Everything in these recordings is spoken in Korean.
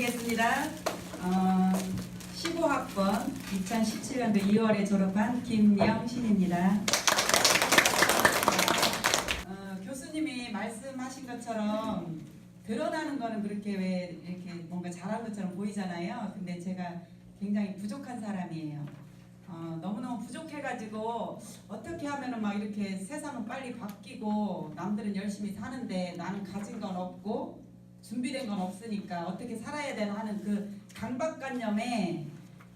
인사드리겠습니다. 15학번 2017년도 2월에 졸업한 김영신입니다. 교수님이 말씀하신 것처럼 드러나는 거는 그렇게 왜 이렇게 뭔가 잘한 것처럼 보이잖아요. 근데 제가 굉장히 부족한 사람이에요. 너무너무 부족해가지고 어떻게 하면은 막 이렇게 세상은 빨리 바뀌고 남들은 열심히 사는데 나는 가진 건 없고 준비된 건 없으니까 어떻게 살아야 되나 하는 그 강박관념에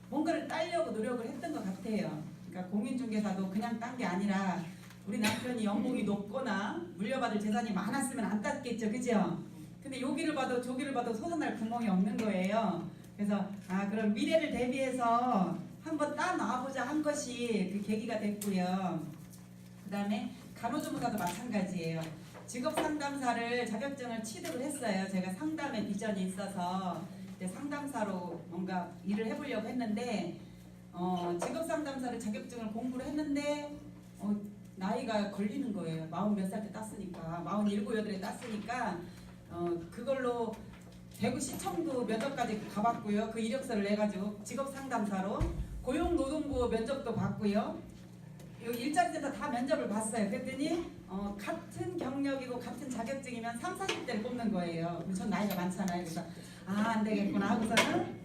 뭔가를 따려고 노력을 했던 것 같아요. 그러니까 공인중개사도 그냥 딴 게 아니라 우리 남편이 연봉이 높거나 물려받을 재산이 많았으면 안 땄겠죠, 그죠? 근데 여기를 봐도 저기를 봐도 솟아날 구멍이 없는 거예요. 그래서 그럼 미래를 대비해서 한번 따놔보자 한 것이 그 계기가 됐고요. 그 다음에 간호조무사도 마찬가지예요. 직업상담사를 자격증을 취득을 했어요. 제가 상담에 비전이 있어서 이제 상담사로 뭔가 일을 해보려고 했는데 직업상담사를 자격증을 공부를 했는데 나이가 걸리는 거예요. 40몇 살 때 땄으니까 47, 8에 땄으니까 그걸로 대구 시청도 면접까지 가봤고요. 그 이력서를 내가지고 직업상담사로 고용노동부 면접도 봤고요. 여기 일자리센터 다 면접을 봤어요. 그랬더니 같은 경력이고 같은 자격증이면 30, 40대를 뽑는 거예요. 전 나이가 많잖아요. 그래서 안 되겠구나 하고서는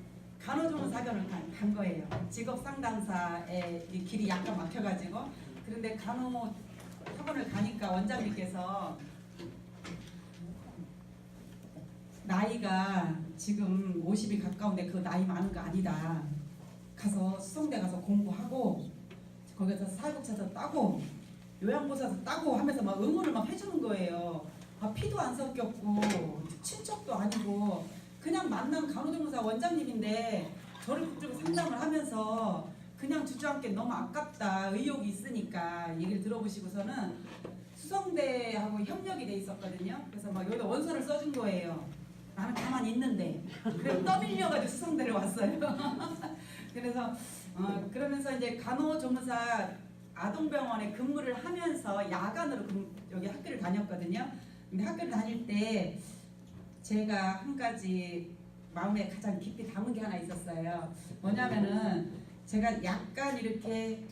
간호조무사 학원을 간 거예요. 직업상담사의 길이 약간 막혀가지고. 그런데 간호 학원을 가니까 원장님께서 나이가 지금 50이 가까운데 그 나이 많은 거 아니다. 가서 수성대 가서 공부하고 거기서 사회복지사도 따고 요양보호사도 따고 하면서 막 응원을 막 해주는 거예요. 피도 안 섞였고 친척도 아니고 그냥 만난 간호조무사 원장님인데 저를 붙들고 상담을 하면서 그냥 주저앉게 너무 아깝다, 의욕이 있으니까 얘기를 들어보시고서는 수성대하고 협력이 돼 있었거든요. 그래서 막 여기다 원서를 써준 거예요. 나는 가만히 있는데 그래서 떠밀려가지고 수성대를 왔어요. 그래서 그러면서 이제 간호조무사 아동병원에 근무를 하면서 야간으로 여기 학교를 다녔거든요. 근데 학교를 다닐 때 제가 한 가지 마음에 가장 깊이 담은 게 하나 있었어요. 뭐냐면은 제가 약간 이렇게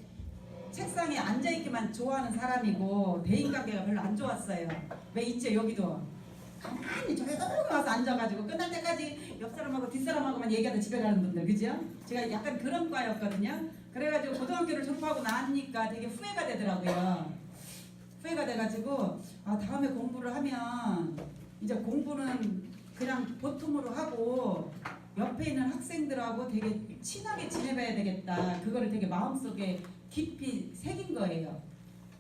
책상에 앉아있기만 좋아하는 사람이고 대인관계가 별로 안 좋았어요. 왜 있죠 여기도 가만히 조용히 와서 앉아가지고 끝날 때까지 옆 사람하고 뒷 사람하고만 얘기하다 집에 가는 분들, 그죠? 제가 약간 그런 과였거든요. 그래가지고 고등학교를 졸업하고 나니까 되게 후회가 되더라고요. 후회가 돼가지고 다음에 공부를 하면 이제 공부는 그냥 보통으로 하고 옆에 있는 학생들하고 되게 친하게 지내봐야 되겠다. 그거를 되게 마음속에 깊이 새긴 거예요.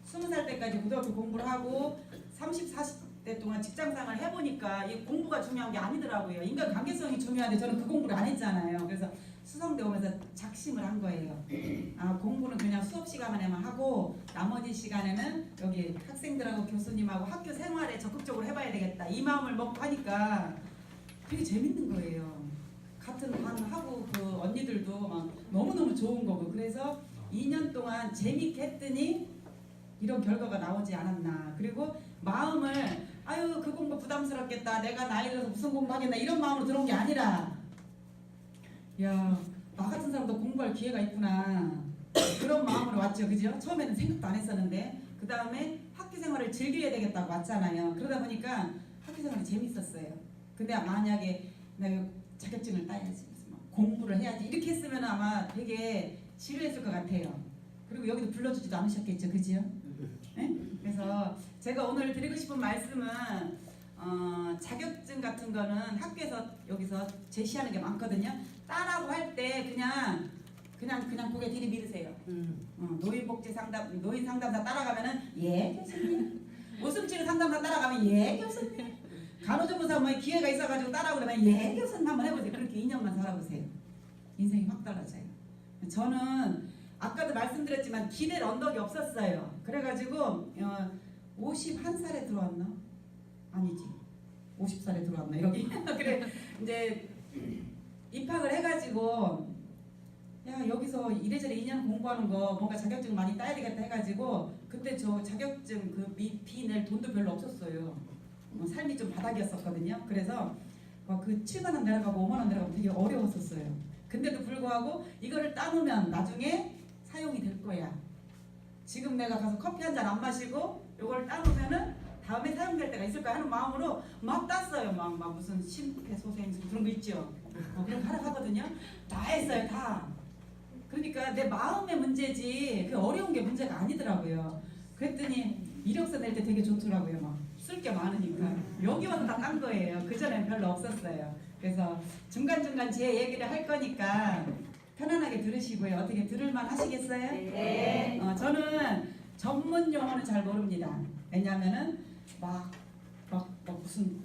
20살 때까지 고등학교 공부를 하고 30, 40대 동안 직장생활을 해보니까 이 공부가 중요한 게 아니더라고요. 인간관계성이 중요한데 저는 그 공부를 안 했잖아요. 그래서 수성대 오면서 작심을 한 거예요. 공부는 그냥 수업 시간에만 하고 나머지 시간에는 여기 학생들하고 교수님하고 학교 생활에 적극적으로 해봐야 되겠다. 이 마음을 먹고 하니까 되게 재밌는 거예요. 같은 반하고 그 언니들도 막 너무너무 좋은 거고 그래서 2년 동안 재밌게 했더니 이런 결과가 나오지 않았나. 그리고 마음을 그 공부 부담스럽겠다. 내가 나이 들어서 무슨 공부하겠나 이런 마음으로 들어온 게 아니라 야, 나 같은 사람도 공부할 기회가 있구나. 그런 마음으로 왔죠. 그죠? 처음에는 생각도 안 했었는데 그 다음에 학교생활을 즐겨야 되겠다고 왔잖아요. 그러다 보니까 학교생활이 재밌었어요. 근데 만약에 내가 자격증을 따야지 공부를 해야지 이렇게 했으면 아마 되게 지루했을 것 같아요. 그리고 여기도 불러주지도 않으셨겠죠. 그죠? 네? 그래서 제가 오늘 드리고 싶은 말씀은 자격증 같은 거는 학교에서 여기서 제시하는 게 많거든요. 따라고 할 때 그냥 고개 들이밀으세요. 노인복지 상담, 노인 상담사 따라가면은 예 교수님. 웃음치료 상담사 따라가면 예 교수님. 간호조무사 뭐 기회가 있어가지고 따라고 그러면 예 교수님 한번 해보세요. 그렇게 2년만 살아보세요. 인생이 확 달라져요. 저는 아까도 말씀드렸지만 기댈 언덕이 없었어요. 그래가지고 51살에 들어왔나? 아니지. 50살에 들어왔나 여기? 그래 이제 입학을 해가지고 야 여기서 이래저래 2년 공부하는 거 뭔가 자격증 많이 따야 되겠다 해가지고 그때 저 자격증 그 비 낼 돈도 별로 없었어요. 삶이 좀 바닥이었었거든요. 그래서 그 7만 원 내려가고 5만 원 내려가고 되게 어려웠었어요. 근데도 불구하고 이거를 따놓으면 나중에 사용이 될 거야. 지금 내가 가서 커피 한 잔 안 마시고 이걸 따놓으면은 다음에 사용될 때가 있을 거야 하는 마음으로 막 땄어요. 막 무슨 심폐소생술 그런 거 있죠. 그런 거 하라 하거든요. 다 했어요, 다. 그러니까 내 마음의 문제지 그 어려운 게 문제가 아니더라고요. 그랬더니 이력서 낼 때 되게 좋더라고요. 막 쓸 게 많으니까 여기 와서 다 딴 거예요. 그 전엔 별로 없었어요. 그래서 중간중간 제 얘기를 할 거니까 편안하게 들으시고요. 어떻게 들을만 하시겠어요? 네. 저는 전문 용어는 잘 모릅니다. 왜냐하면은 막 무슨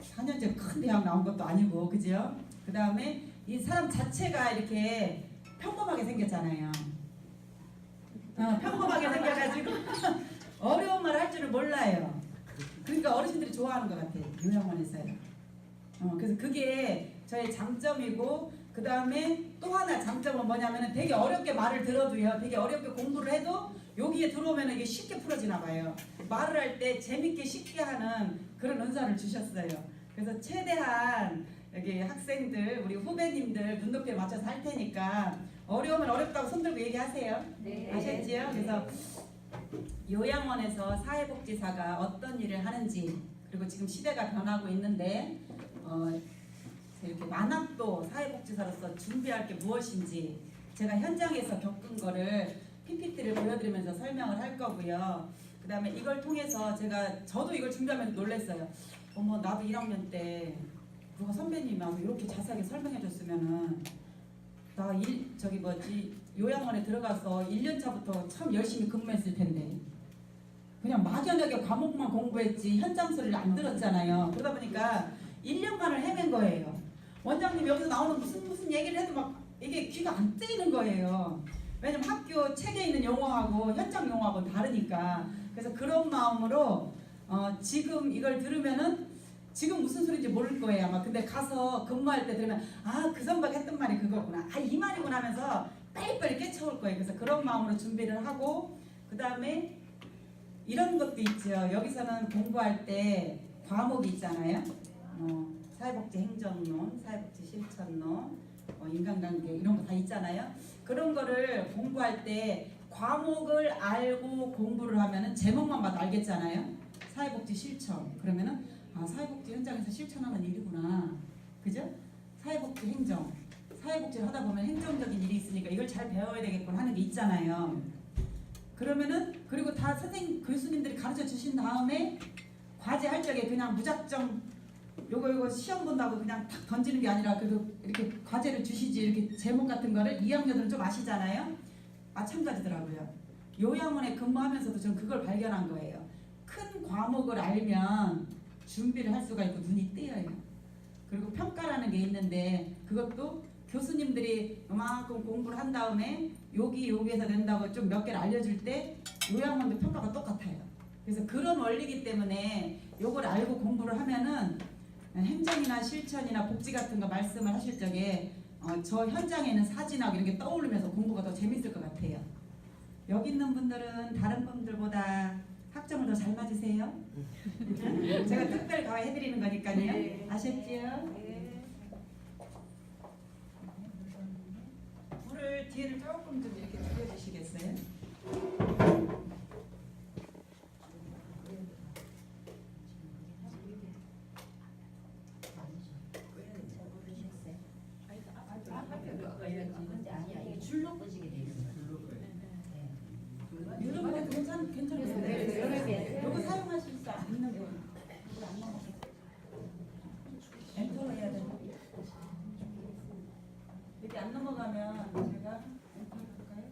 4년제 큰 대학 나온 것도 아니고, 그죠? 그 다음에 이 사람 자체가 이렇게 평범하게 생겼잖아요. 평범하게 생겨가지고 어려운 말 할 줄을 몰라요. 그러니까 어르신들이 좋아하는 것 같아요. 요양원에서요. 그래서 그게 저의 장점이고, 그 다음에 또 하나 장점은 뭐냐면은 되게 어렵게 말을 들어도요, 되게 어렵게 공부를 해도 여기에 들어오면 이게 쉽게 풀어지나 봐요. 말을 할 때 재밌게 쉽게 하는 그런 은사를 주셨어요. 그래서 최대한 여기 학생들, 우리 후배님들 눈높이에 맞춰서 할 테니까 어려우면 어렵다고 손들고 얘기하세요. 네. 아셨지요? 그래서 요양원에서 사회복지사가 어떤 일을 하는지, 그리고 지금 시대가 변하고 있는데 이렇게 만학도 사회복지사로서 준비할 게 무엇인지 제가 현장에서 겪은 거를 PPT를 보여드리면서 설명을 할 거고요. 그 다음에 이걸 통해서 저도 이걸 준비하면서 놀랐어요. 어머, 나도 1학년 때 누가 선배님이 와서 이렇게 자세하게 설명해 줬으면은 나 요양원에 들어가서 1년 차부터 참 열심히 근무했을 텐데 그냥 막연하게 과목만 공부했지 현장 소리를 안 들었잖아요. 그러다 보니까 1년간을 헤맨 거예요. 원장님 여기서 나오는 무슨 얘기를 해도 막 이게 귀가 안 뜨이는 거예요. 왜냐면 학교 책에 있는 용어하고 현장 용어하고 다르니까. 그래서 그런 마음으로 지금 이걸 들으면은 지금 무슨 소리인지 모를 거예요 아마. 근데 가서 근무할 때 들으면 그 선배가 했던 말이 그거구나, 이 말이구나 하면서 빨리빨리 깨쳐올 거예요. 그래서 그런 마음으로 준비를 하고, 그 다음에 이런 것도 있죠. 여기서는 공부할 때 과목이 있잖아요. 사회복지 행정론, 사회복지 실천론, 인간관계 이런 거 다 있잖아요. 그런 거를 공부할 때 과목을 알고 공부를 하면은 제목만 봐도 알겠잖아요. 사회복지 실천 그러면은 사회복지 현장에서 실천하는 일이구나, 그죠? 사회복지 행정, 사회복지를 하다 보면 행정적인 일이 있으니까 이걸 잘 배워야 되겠구나 하는 게 있잖아요. 그러면은 그리고 다 선생님 교수님들이 가르쳐 주신 다음에 과제 할 적에 그냥 무작정 요거 시험 본다고 그냥 탁 던지는 게 아니라 그래도 이렇게 과제를 주시지, 이렇게 제목 같은 거를 2학년들은 좀 아시잖아요. 마찬가지더라고요. 요양원에 근무하면서도 저는 그걸 발견한 거예요. 큰 과목을 알면 준비를 할 수가 있고 눈이 뜨여요. 그리고 평가라는 게 있는데 그것도 교수님들이 이만큼 공부를 한 다음에 여기에서 낸다고 좀 몇 개를 알려줄 때 요양원도 평가가 똑같아요. 그래서 그런 원리이기 때문에 요걸 알고 공부를 하면은 행정이나 실천이나 복지 같은 거 말씀을 하실 적에 저 현장에 있는 사진하고 이런 게 떠오르면서 공부가 더 재밌을 것 같아요. 여기 있는 분들은 다른 분들보다 학점을 더 잘 맞으세요? 제가 특별 가해드리는 거니까요. 네. 아셨지요? 네. 불을 뒤에를 조금 좀 이렇게 줄여주시겠어요? 줄로 끄시게 돼 있어요. 이런 거 괜찮으세요? 네. 이거 사용하실 수 있는 분. 엔터로 해야 돼요. 이렇게 안 넘어가면 제가 엔터 해볼까요?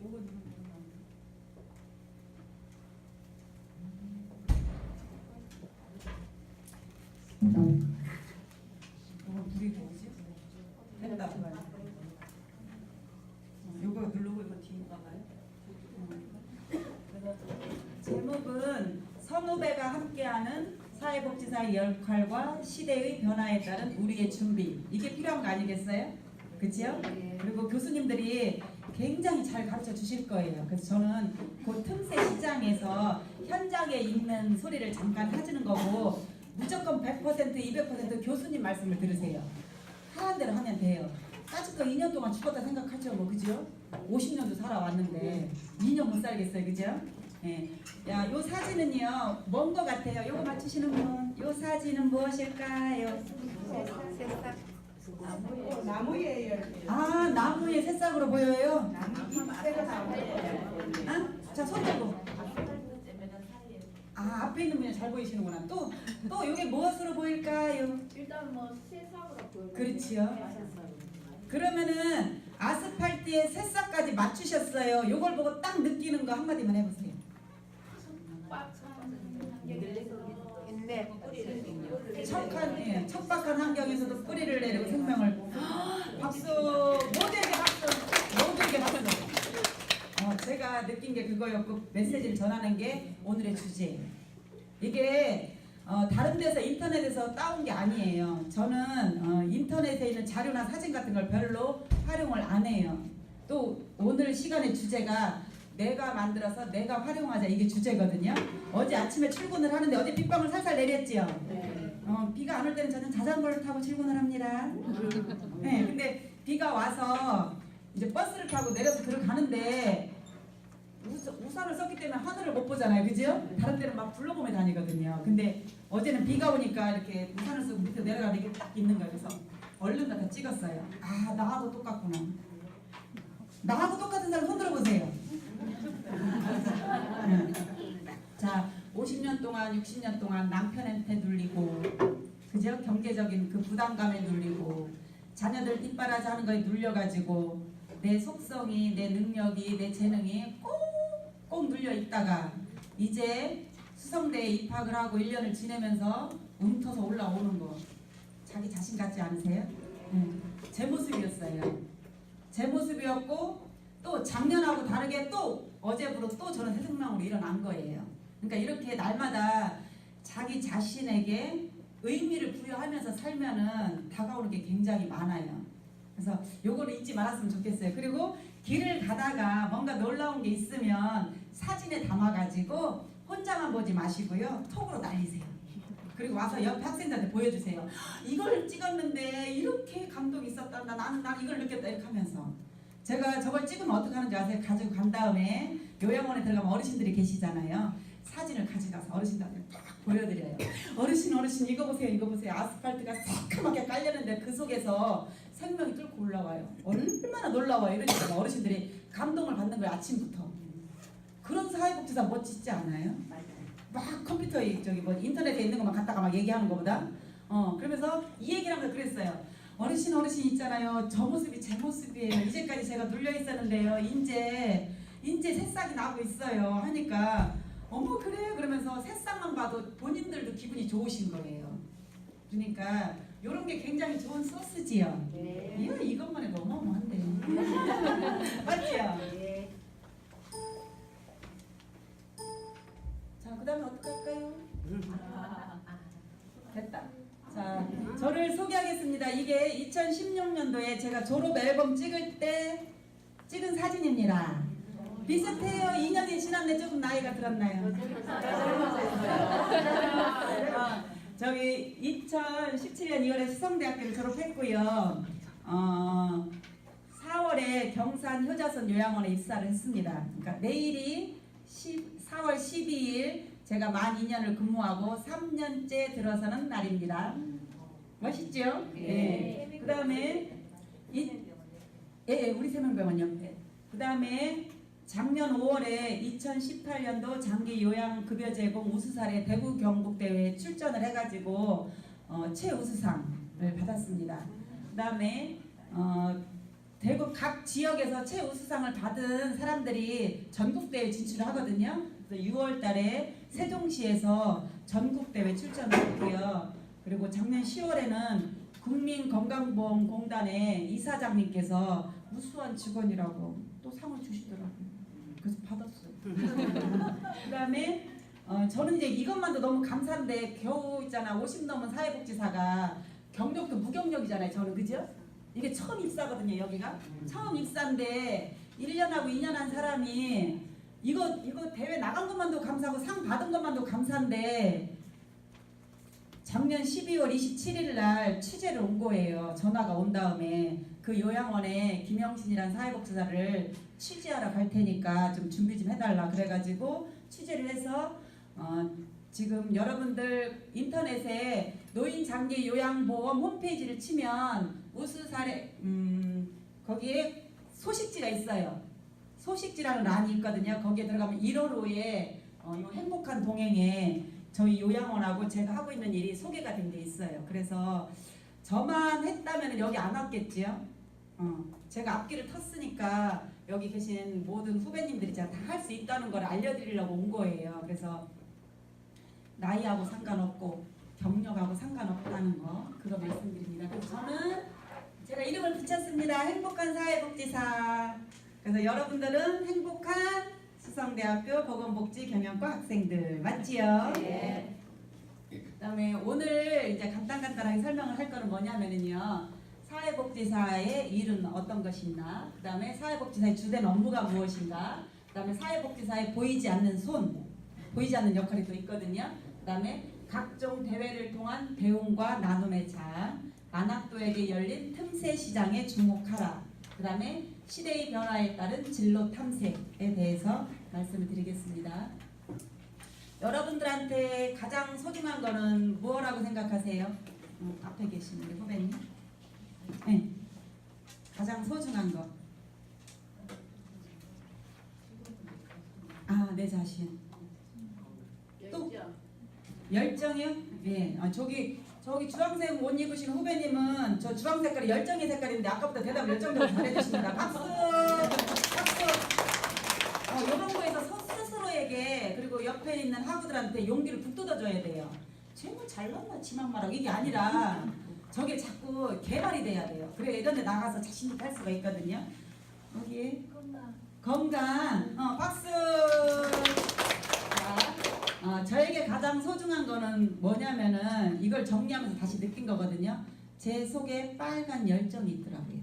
이거 누르면 이거 불이 뭐지? 됐다. 요거 누르고 이거 뒤에 가봐요. 그래서 제목은 선후배가 함께하는 사회복지사의 역할과 시대의 변화에 따른 우리의 준비. 이게 필요한 거 아니겠어요? 그치요? 네. 그리고 교수님들이 굉장히 잘 가르쳐 주실 거예요. 그래서 저는 그 틈새 시장에서 현장에 있는 소리를 잠깐 해주는 거고 무조건 100% 200% 교수님 말씀을 들으세요. 하라는 대로 하면 돼요. 까짓거 2년 동안 죽었다 생각하죠, 뭐 그죠? 50년도 살아왔는데 2년 못 살겠어요, 그죠? 예. 야, 요 사진은요, 뭔 거 같아요? 요거 맞추시는 분, 요 사진은 무엇일까요? 나무예요. 아, 나무의 새싹으로 보여요? 잎새가 나와요. 아? 자, 손 들고. 아, 앞에 있는 분이 잘 보이시는구나. 또 이게 무엇으로 보일까요? 일단 뭐 새싹으로 보여요. 그렇지요. 그러면은 아스팔트에 새싹까지 맞추셨어요. 요걸 보고 딱 느끼는 거 한마디만 해보세요. 척박한 환경에서도 뿌리를 내리고 생명을 박수! 모두에게 박수! 모두에게 박수! 제가 느낀 게 그거였고 메시지를 전하는 게 오늘의 주제예요. 이게 다른 데서 인터넷에서 따온 게 아니에요. 저는 인터넷에 있는 자료나 사진 같은 걸 별로 활용을 안 해요. 또 오늘 시간의 주제가 내가 만들어서 내가 활용하자, 이게 주제거든요. 어제 아침에 출근을 하는데 어제 빗방울 살살 내렸지요. 비가 안 올 때는 저는 자전거를 타고 출근을 합니다. 네, 근데 비가 와서 이제 버스를 타고 내려서 들어가는데 우산을 썼기 때문에 하늘을 못 보잖아요, 그죠? 다른 데는 막 둘러보며 다니거든요. 근데 어제는 비가 오니까 이렇게 우산을 쓰고 밑에 내려가는 게 딱 있는 거예요. 그래서 얼른 갖다 찍었어요. 아, 나하고 똑같구나. 나하고 똑같은 사람 손 들어보세요. 자, 50년 동안 60년 동안 남편한테 눌리고, 그죠? 경제적인 그 부담감에 눌리고, 자녀들 뒷바라지 하는 거에 눌려가지고 내 속성이, 내 능력이, 내 재능이 꼭 눌려 있다가 이제 수성대에 입학을 하고 1년을 지내면서 움터서 올라오는 거, 자기 자신 같지 않으세요? 제 모습이었어요. 제 모습이었고 또 작년하고 다르게 또 어제부로 또 저는 새 생명으로 일어난 거예요. 그러니까 이렇게 날마다 자기 자신에게 의미를 부여하면서 살면은 다가오는 게 굉장히 많아요. 그래서 요거를 잊지 말았으면 좋겠어요. 그리고 길을 가다가 뭔가 놀라운 게 있으면 사진에 담아가지고 혼자만 보지 마시고요. 톡으로 날리세요. 그리고 와서 옆에 학생들한테 보여주세요. 이걸 찍었는데 이렇게 감동이 있었다. 난 이걸 느꼈다. 이렇게 하면서 제가 저걸 찍으면 어떻게 하는지 아세요? 가지고 간 다음에 요양원에 들어가면 어르신들이 계시잖아요. 사진을 가져가서 어르신들한테 딱 보여드려요. 어르신 이거 보세요. 아스팔트가 새카맣게 깔렸는데 그 속에서 생명이 뚫고 올라와요. 얼마나 놀라워요. 이러니까 어르신들이 감동을 받는 거예요. 아침부터. 그런 사회복지사 멋지지 않아요? 막 컴퓨터에 뭐 인터넷에 있는 것만 갖다가 막 얘기하는 것보다 그러면서 이 얘기를 하면서 그랬어요. 어르신 있잖아요. 저 모습이 제 모습이에요. 이제까지 제가 눌려 있었는데요. 이제 새싹이 나고 있어요. 하니까 어머 그래요? 그러면서 새싹만 봐도 본인들도 기분이 좋으신 거예요. 그러니까 이런 게 굉장히 좋은 소스지요. 네. 이것만 해도 어마어마한데. 맞지요? 네. 자, 그 다음에 어떻게 할까요? 됐다. 자, 저를 소개하겠습니다. 이게 2016년도에 제가 졸업 앨범 찍을 때 찍은 사진입니다. 비슷해요. 2년이 지났는데 조금 나이가 들었나요? 저기 2017년 2월에 수성대학교를 졸업했고요. 4월에 경산 효자선 요양원에 입사를 했습니다. 그러니까 내일이 4월 12일 제가 만 2년을 근무하고 3년째 들어서는 날입니다. 멋있죠? 네. 그 다음에 우리 세명병원요. 그 다음에 작년 5월에 2018년도 장기 요양급여 제공 우수사례 대구 경북대회에 출전을 해가지고 최우수상을 받았습니다. 그 다음에 대구 각 지역에서 최우수상을 받은 사람들이 전국대회 진출을 하거든요. 그래서 6월 달에 세종시에서 전국대회 출전을 했고요. 그리고 작년 10월에는 국민건강보험공단의 이사장님께서 우수한 직원이라고 또 상을 주시더라고요. 그래서 받았어요. 그 다음에 저는 이제 이것만도 너무 감사한데 겨우 있잖아 50 넘은 사회복지사가 경력도 무경력이잖아요. 저는 그죠? 이게 처음 입사거든요. 여기가 처음 입사인데 1년하고 2년 한 사람이 이거 대회 나간 것만도 감사하고 상 받은 것만도 감사한데 작년 12월 27일 날 취재를 온 거예요. 전화가 온 다음에 그 요양원에 김영신이라는 사회복지사를 취재하러 갈 테니까 좀 준비 좀 해달라 그래가지고 취재를 해서 지금 여러분들 인터넷에 노인장기 요양보험 홈페이지를 치면 우수 사례 거기에 소식지가 있어요. 소식지라는 란이 있거든요. 거기에 들어가면 1월 후에 이 행복한 동행에 저희 요양원하고 제가 하고 있는 일이 소개가 된 게 있어요. 그래서 저만 했다면 여기 안 왔겠지요. 제가 앞길을 텄으니까 여기 계신 모든 후배님들이 다 할 수 있다는 걸 알려드리려고 온 거예요. 그래서 나이하고 상관없고 경력하고 상관없다는 거 그거 말씀드립니다. 그래서 저는 제가 이름을 붙였습니다. 행복한 사회복지사. 그래서 여러분들은 행복한 수성대학교 보건복지경영과 학생들 맞지요? 네. 그다음에 오늘 이제 간단하게 설명을 할 거는 뭐냐면은요. 사회복지사의 일은 어떤 것이나 그다음에 사회복지사의 주된 업무가 무엇인가 그다음에 사회복지사의 보이지 않는 손 보이지 않는 역할이 또 있거든요. 그다음에 각종 대회를 통한 배움과 나눔의 장 만학도에게 열린 틈새 시장에 주목하라. 그다음에 시대의 변화에 따른 진로 탐색에 대해서 말씀을 드리겠습니다. 여러분들한테 가장 소중한 거는 무엇이라고 생각하세요? 앞에 계신 우리 후배님. 네. 가장 소중한 거. 내 자신. 또? 열정이요? 네. 저기 주황색 옷 입으신 후배님은 저 주황 색깔이 열정의 색깔인데 아까부터 대답 열정적으로 잘해주십니다. 박수! 박수! 이런 거에서 스스로에게 그리고 옆에 있는 학우들한테 용기를 북돋아줘야 돼요. 쟤는 잘났나 지만말하고 이게 아니라 저게 자꾸 개발이 돼야 돼요. 그래 이런 데 나가서 자신 있게 할 수가 있거든요. 여기 건강. 박수! 자, 저에게 가장 소중한 거는 뭐냐면은 이걸 정리하면서 다시 느낀 거거든요. 제 속에 빨간 열정이 있더라고요.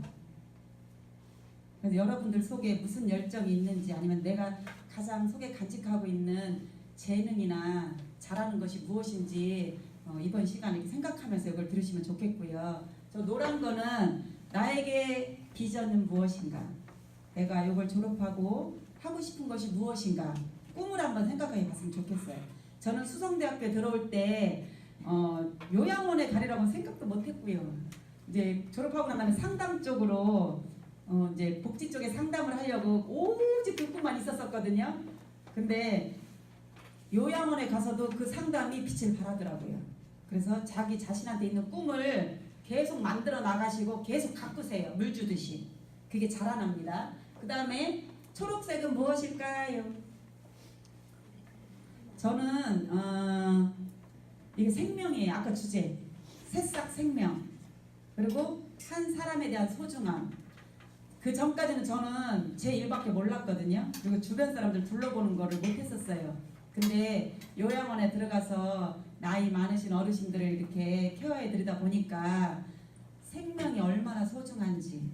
그래서 여러분들 속에 무슨 열정이 있는지 아니면 내가 가장 속에 간직하고 있는 재능이나 잘하는 것이 무엇인지 이번 시간에 이렇게 생각하면서 이걸 들으시면 좋겠고요. 저 노란 거는 나에게 비전은 무엇인가? 내가 이걸 졸업하고 하고 싶은 것이 무엇인가? 꿈을 한번 생각해 봤으면 좋겠어요. 저는 수성대학교에 들어올 때 요양원에 가리라고 생각도 못했고요. 이제 졸업하고 난 다음에 상담 쪽으로 이제 복지 쪽에 상담을 하려고 오직 그 꿈만 있었었거든요. 근데 요양원에 가서도 그 상담이 빛을 발하더라고요. 그래서 자기 자신한테 있는 꿈을 계속 만들어 나가시고 계속 가꾸세요. 물 주듯이. 그게 자라납니다. 그 다음에 초록색은 무엇일까요? 저는 이게 생명이에요. 아까 주제 새싹 생명 그리고 한 사람에 대한 소중함. 그 전까지는 저는 제 일밖에 몰랐거든요. 그리고 주변 사람들 둘러보는 거를 못했었어요. 근데 요양원에 들어가서 나이 많으신 어르신들을 이렇게 케어해드리다 보니까 생명이 얼마나 소중한지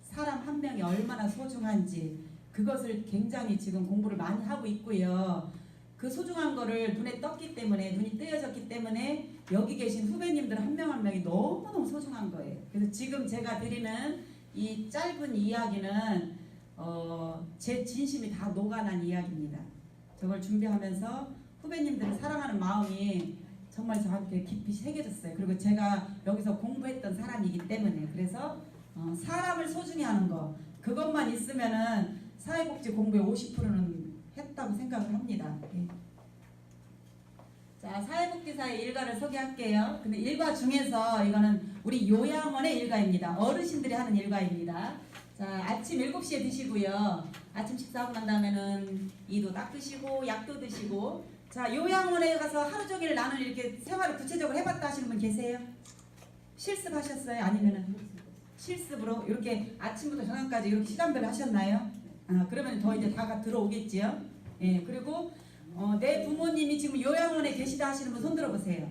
사람 한 명이 얼마나 소중한지 그것을 굉장히 지금 공부를 많이 하고 있고요. 그 소중한 거를 눈에 떴기 때문에 눈이 뜨여졌기 때문에 여기 계신 후배님들 한 명 한 명이 너무너무 소중한 거예요. 그래서 지금 제가 드리는 이 짧은 이야기는 제 진심이 다 녹아난 이야기입니다. 저걸 준비하면서 후배님들을 사랑하는 마음이 정말 저한테 깊이 새겨졌어요. 그리고 제가 여기서 공부했던 사람이기 때문에 그래서 사람을 소중히 하는 거 그것만 있으면은 사회복지 공부의 50%는 했다고 생각을 합니다. 예. 자, 사회복지사의 일과를 소개할게요. 근데 일과 중에서 이거는 우리 요양원의 일과입니다. 어르신들이 하는 일과입니다. 자, 아침 7시에 드시고요. 아침 식사하고 난 다음에는 이도 닦으시고 약도 드시고 자, 요양원에 가서 하루 종일 나는 이렇게 생활을 구체적으로 해봤다 하시는 분 계세요? 실습하셨어요? 아니면은 실습으로 이렇게 아침부터 저녁까지 이렇게 시간별로 하셨나요? 그러면 더 이제 다가 들어오겠지요? 예, 그리고 내 부모님이 지금 요양원에 계시다 하시는 분 손 들어보세요.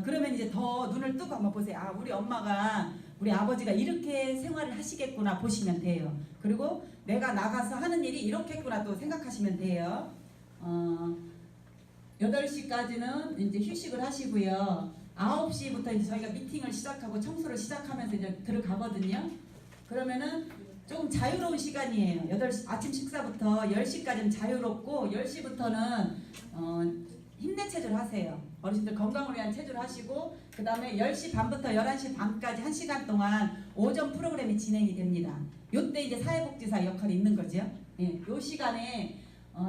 그러면 이제 더 눈을 뜨고 한번 보세요. 우리 엄마가 우리 아버지가 이렇게 생활을 하시겠구나 보시면 돼요. 그리고 내가 나가서 하는 일이 이렇겠구나 또 생각하시면 돼요. 8시까지는 이제 휴식을 하시고요. 9시부터 이제 저희가 미팅을 시작하고 청소를 시작하면서 이제 들어가거든요. 그러면은 조금 자유로운 시간이에요. 8시 아침 식사부터 10시까지는 자유롭고 10시부터는 힘내 체조를 하세요. 어르신들 건강을 위한 체조를 하시고 그 다음에 10시 반부터 11시 반까지 1시간 동안 오전 프로그램이 진행이 됩니다. 요때 이제 사회복지사 역할이 있는 거죠. 예, 요 시간에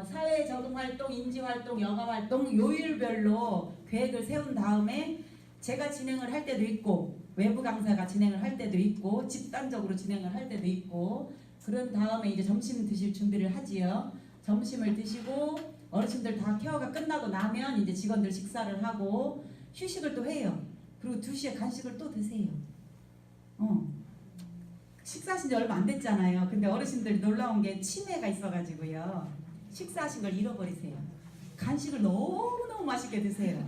사회 적응 활동, 인지 활동, 여가 활동 요일별로 계획을 세운 다음에 제가 진행을 할 때도 있고 외부 강사가 진행을 할 때도 있고 집단적으로 진행을 할 때도 있고 그런 다음에 이제 점심 드실 준비를 하지요. 점심을 드시고 어르신들 다 케어가 끝나고 나면 이제 직원들 식사를 하고 휴식을 또 해요. 그리고 2시에 간식을 또 드세요. 식사하신 지 얼마 안 됐잖아요. 근데 어르신들이 놀라운 게 치매가 있어가지고요. 식사하신 걸 잃어버리세요. 간식을 너무너무 맛있게 드세요.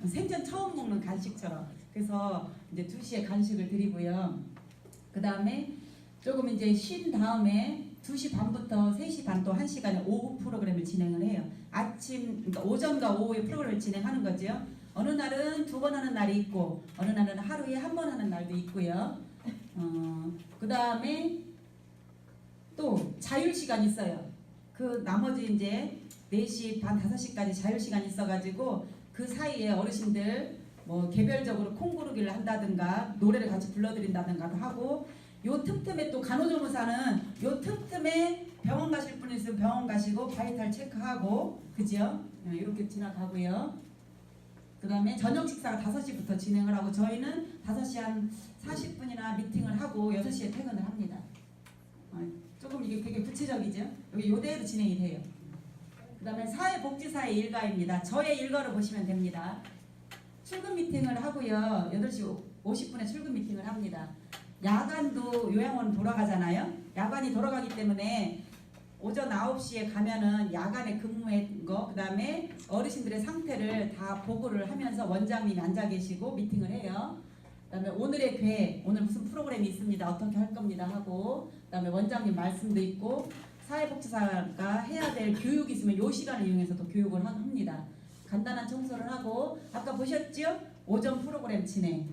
생전 처음 먹는 간식처럼. 그래서 이제 2시에 간식을 드리고요. 그 다음에 조금 이제 쉰 다음에 2시 반부터 3시 반 또 1시간의 오후 프로그램을 진행을 해요. 그러니까 오전과 오후에 프로그램을 진행하는 거죠. 어느 날은 2번 하는 날이 있고 어느 날은 하루에 1번 하는 날도 있고요. 그 다음에 또 자율시간이 있어요. 그 나머지 이제 4시 반 5시까지 자율시간이 있어가지고 그 사이에 어르신들 뭐 개별적으로 콩고르기를 한다든가 노래를 같이 불러드린다든가 하고 요 틈틈에 또 간호조무사는 요 틈틈에 병원 가실 분 있으면 병원 가시고 바이탈 체크하고 그죠? 이렇게 지나가고요. 그 다음에 저녁 식사가 5시부터 진행을 하고 저희는 5시 한 40분이나 미팅을 하고 6시에 퇴근을 합니다. 조금 이게 되게 구체적이죠? 여기 요대로 진행이 돼요. 그 다음에 사회복지사의 일과입니다. 저의 일과로 보시면 됩니다. 출근 미팅을 하고요. 8시 50분에 출근 미팅을 합니다. 야간도 요양원 돌아가잖아요. 야간이 돌아가기 때문에 오전 9시에 가면은 야간에 근무한 거, 그 다음에 어르신들의 상태를 다 보고를 하면서 원장님이 앉아 계시고 미팅을 해요. 그 다음에 오늘의 계획, 오늘 무슨 프로그램이 있습니다. 어떻게 할 겁니다 하고, 그 다음에 원장님 말씀도 있고, 사회복지사가 해야 될 교육이 있으면 요 시간을 이용해서 또 교육을 합니다. 간단한 청소를 하고, 아까 보셨죠? 오전 프로그램 진행.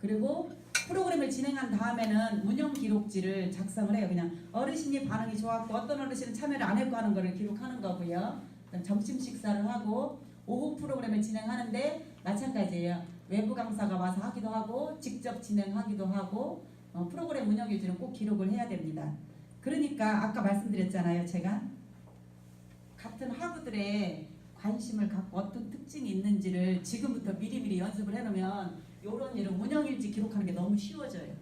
그리고 프로그램을 진행한 다음에는 운영 기록지를 작성을 해요. 그냥 어르신이 반응이 좋았고 어떤 어르신은 참여를 안 했고 하는 거를 기록하는 거고요. 그다음 점심 식사를 하고 오후 프로그램을 진행하는데 마찬가지예요. 외부 강사가 와서 하기도 하고 직접 진행하기도 하고 프로그램 운영 일지는 꼭 기록을 해야 됩니다. 그러니까 아까 말씀드렸잖아요. 제가 같은 학우들의 관심을 갖고 어떤 특징이 있는지를 지금부터 미리미리 연습을 해놓으면 이런 일은 운영일지 기록하는 게 너무 쉬워져요.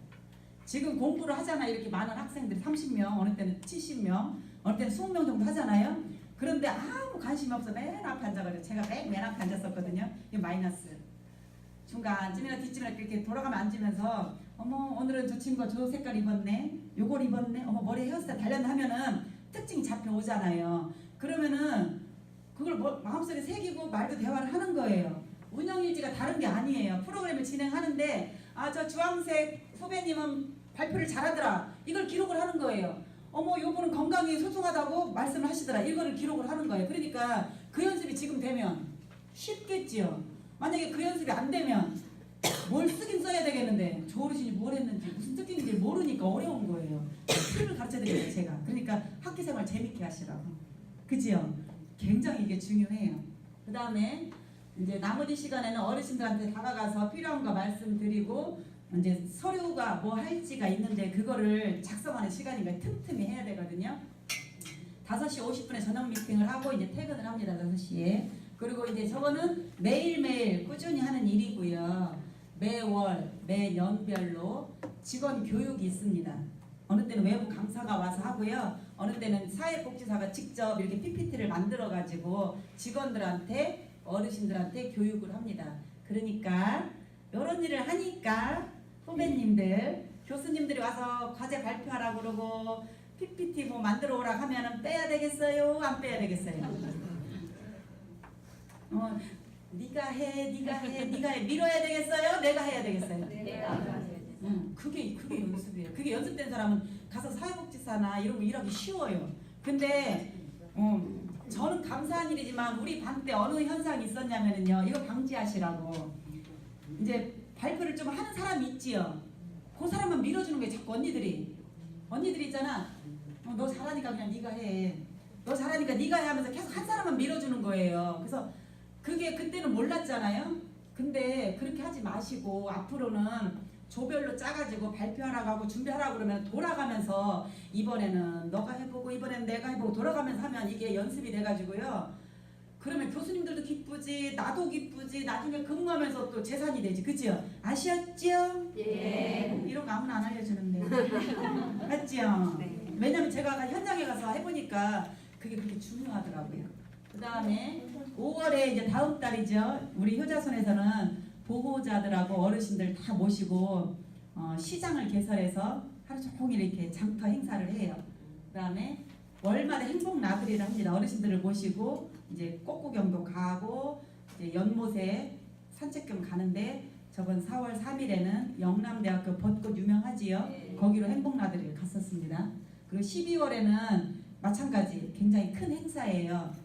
지금 공부를 하잖아요. 이렇게 많은 학생들이 30명, 어느 때는 70명, 어느 때는 20명 정도 하잖아요. 그런데 아무 관심이 없어 맨 앞에 앉아가지고 제가 맨 앞에 앉았었거든요. 이게 마이너스. 중간쯤이나 뒷쯤이나 이렇게 돌아가면 앉으면서 어머 오늘은 저 친구가 저 색깔 입었네, 요걸 입었네, 어머 머리 헤어스타일 달렸나 하면은 특징이 잡혀오잖아요. 그러면은 그걸 마음속에 새기고 말도 대화를 하는 거예요. 운영일지가 다른 게 아니에요. 프로그램을 진행하는데 저 주황색 후배님은 발표를 잘하더라. 이걸 기록을 하는 거예요. 어머 요분은 건강이 소중하다고 말씀을 하시더라. 이거를 기록을 하는 거예요. 그러니까 그 연습이 지금 되면 쉽겠지요. 만약에 그 연습이 안 되면 뭘 쓰긴 써야 되겠는데 저 어르신이 뭘 했는지 무슨 뜻인지 모르니까 어려운 거예요. 틀을 가르쳐드려요 제가. 그러니까 학기생활 재밌게 하시라고. 그지요? 굉장히 이게 중요해요. 그 다음에 이제 나머지 시간에는 어르신들한테 다가가서 필요한 거 말씀드리고 이제 서류가 뭐 할지가 있는데 그거를 작성하는 시간이니까 틈틈이 해야 되거든요. 5시 50분에 저녁 미팅을 하고 이제 퇴근을 합니다. 5시에. 그리고 이제 저거는 매일매일 꾸준히 하는 일이고요. 매월, 매년별로 직원 교육이 있습니다. 어느 때는 외부 강사가 와서 하고요. 어느 때는 사회복지사가 직접 이렇게 PPT를 만들어가지고 직원들한테 어르신들한테 교육을 합니다. 그러니까 이런 일을 하니까 후배님들, 교수님들이 와서 과제 발표하라고 그러고 PPT 뭐 만들어 오라 하면은 빼야 되겠어요? 안 빼야 되겠어요? 네가 해, 네가 해, 네가 해. 밀어야 되겠어요? 내가 해야 되겠어요? 그게 연습이에요. 그게 연습된 사람은 가서 사회복지사나 이런 거 일하기 쉬워요. 근데 저는 감사한 일이지만 우리 반 때 어느 현상이 있었냐면요. 이거 방지하시라고 이제 발표를 좀 하는 사람이 있지요. 그 사람만 밀어주는 게 자꾸 언니들이 있잖아. 너 잘하니까 그냥 네가 해. 너 잘하니까 네가 해 하면서 계속 한 사람만 밀어주는 거예요. 그래서 그게 그때는 몰랐잖아요. 근데 그렇게 하지 마시고 앞으로는 조별로 짜가지고 발표하라고 하고 준비하라고 그러면 돌아가면서 이번에는 너가 해보고 이번에는 내가 해보고 돌아가면서 하면 이게 연습이 돼가지고요. 그러면 교수님들도 기쁘지 나도 기쁘지 나중에 근무하면서 또 재산이 되지. 그치요? 아셨죠? 예. 이런 거 아무나 안 알려주는데 맞죠? 네. 왜냐면 제가 현장에 가서 해보니까 그게 그렇게 중요하더라고요. 그 다음에 5월에 이제 다음 달이죠. 우리 효자손에서는 보호자들하고 어르신들 다 모시고 시장을 개설해서 하루 종일 이렇게 장터 행사를 해요. 그 다음에 월말에 행복 나들이를 합니다. 어르신들을 모시고 이제 꽃구경도 가고 이제 연못에 산책경 가는데 저번 4월 3일에는 영남대학교 벚꽃 유명하지요. 거기로 행복 나들이를 갔었습니다. 그리고 12월에는 마찬가지 굉장히 큰 행사예요.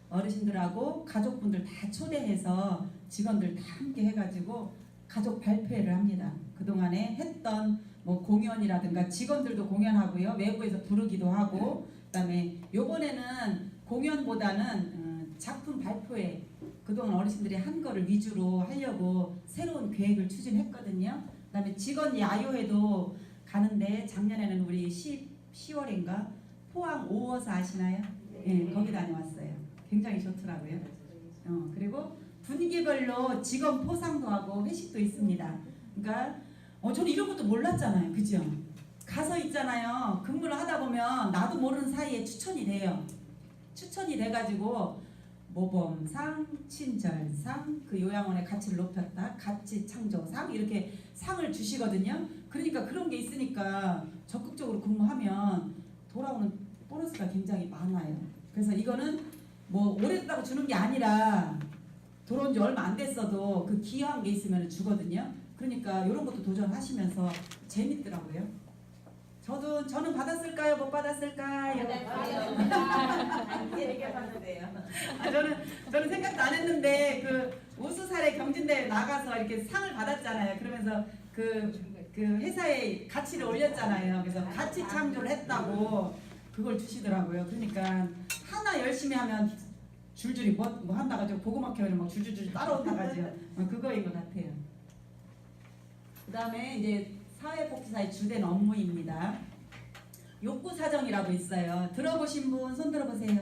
어르신들하고 가족분들 다 초대해서 직원들 다 함께 해가지고 가족 발표회를 합니다. 그동안에 했던 뭐 공연이라든가 직원들도 공연하고요. 외부에서 부르기도 하고 그다음에 요번에는 공연보다는 작품 발표회 그동안 어르신들이 한 거를 위주로 하려고 새로운 계획을 추진했거든요. 그다음에 직원 야유회도 가는데 작년에는 우리 10월인가 포항 5호사 아시나요? 네, 거기 다녀왔어요. 굉장히 좋더라고요. 그리고 분기별로 직원 포상도 하고 회식도 있습니다. 그러니까 저는 이런 것도 몰랐잖아요. 그죠? 가서 있잖아요. 근무를 하다 보면 나도 모르는 사이에 추천이 돼요. 추천이 돼가지고 모범상, 친절상, 그 요양원의 가치를 높였다, 가치 창조상 이렇게 상을 주시거든요. 그러니까 그런 게 있으니까 적극적으로 근무하면 돌아오는 보너스가 굉장히 많아요. 그래서 이거는 뭐 오래됐다고 주는 게 아니라 들어온 지 얼마 안 됐어도 그 기여한 게 있으면 주거든요. 그러니까 이런 것도 도전하시면서 재밌더라고요. 저는 받았을까요? 못 받았을까요? 이렇게 받으세요. 저는 생각도 안 했는데 그 우수사례 경진대회 나가서 이렇게 상을 받았잖아요. 그러면서 그 회사의 가치를 올렸잖아요. 그래서 가치 창조를 했다고 그걸 주시더라고요. 그러니까 하나 열심히 하면 줄줄이 뭐 한다가 저 보고막혀는 막 줄줄줄 따라온다가지요. 그거인 것 같아요. 그 다음에 이제 사회복지사의 주된 업무입니다. 욕구사정이라고 있어요. 들어보신 분 손 들어보세요.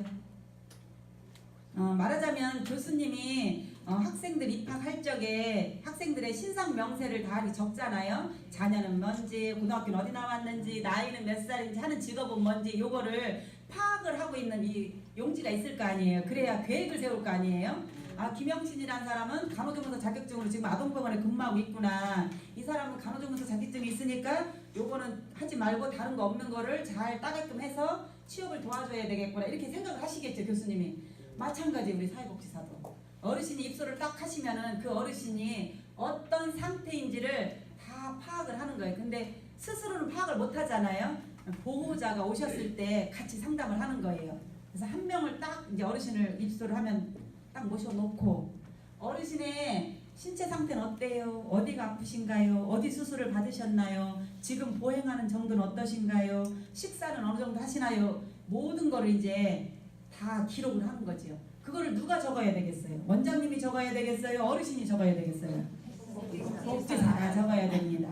말하자면 교수님이 학생들 입학할 적에 학생들의 신상 명세를 다 적잖아요. 자녀는 뭔지, 고등학교는 어디 나왔는지, 나이는 몇 살인지, 하는 직업은 뭔지 요거를 파악을 하고 있는 이 용지가 있을 거 아니에요. 그래야 계획을 세울 거 아니에요. 김영신이라는 사람은 간호조무사 자격증으로 지금 아동병원에 근무하고 있구나. 이 사람은 간호조무사 자격증이 있으니까 요거는 하지 말고 다른 거 없는 거를 잘 따게끔 해서 취업을 도와줘야 되겠구나. 이렇게 생각을 하시겠죠, 교수님이. 마찬가지 우리 사회복지사도. 어르신이 입소를 딱 하시면은 그 어르신이 어떤 상태인지를 다 파악을 하는 거예요. 근데 스스로는 파악을 못 하잖아요. 보호자가 오셨을 때 같이 상담을 하는 거예요. 그래서 한 명을 딱 이제 어르신을 입소를 하면 딱 모셔놓고 어르신의 신체 상태는 어때요? 어디가 아프신가요? 어디 수술을 받으셨나요? 지금 보행하는 정도는 어떠신가요? 식사는 어느 정도 하시나요? 모든 거를 이제 다 기록을 하는 거죠. 그거를 누가 적어야 되겠어요? 원장님이 적어야 되겠어요? 어르신이 적어야 되겠어요? 복지사가 적어야 됩니다.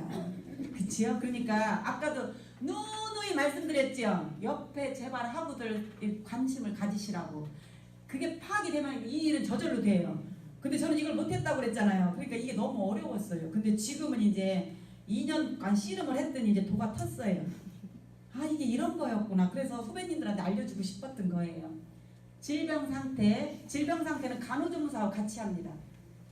그치요? 그러니까 아까도 누누이 말씀드렸죠. 옆에 제발 하고들 관심을 가지시라고. 그게 파악이 되면 이 일은 저절로 돼요. 근데 저는 이걸 못했다고 그랬잖아요. 그러니까 이게 너무 어려웠어요. 근데 지금은 이제 2년간 씨름을 했더니 이제 도가 텄어요. 이게 이런 거였구나. 그래서 후배님들한테 알려주고 싶었던 거예요. 질병 상태는 간호조무사하고 같이 합니다.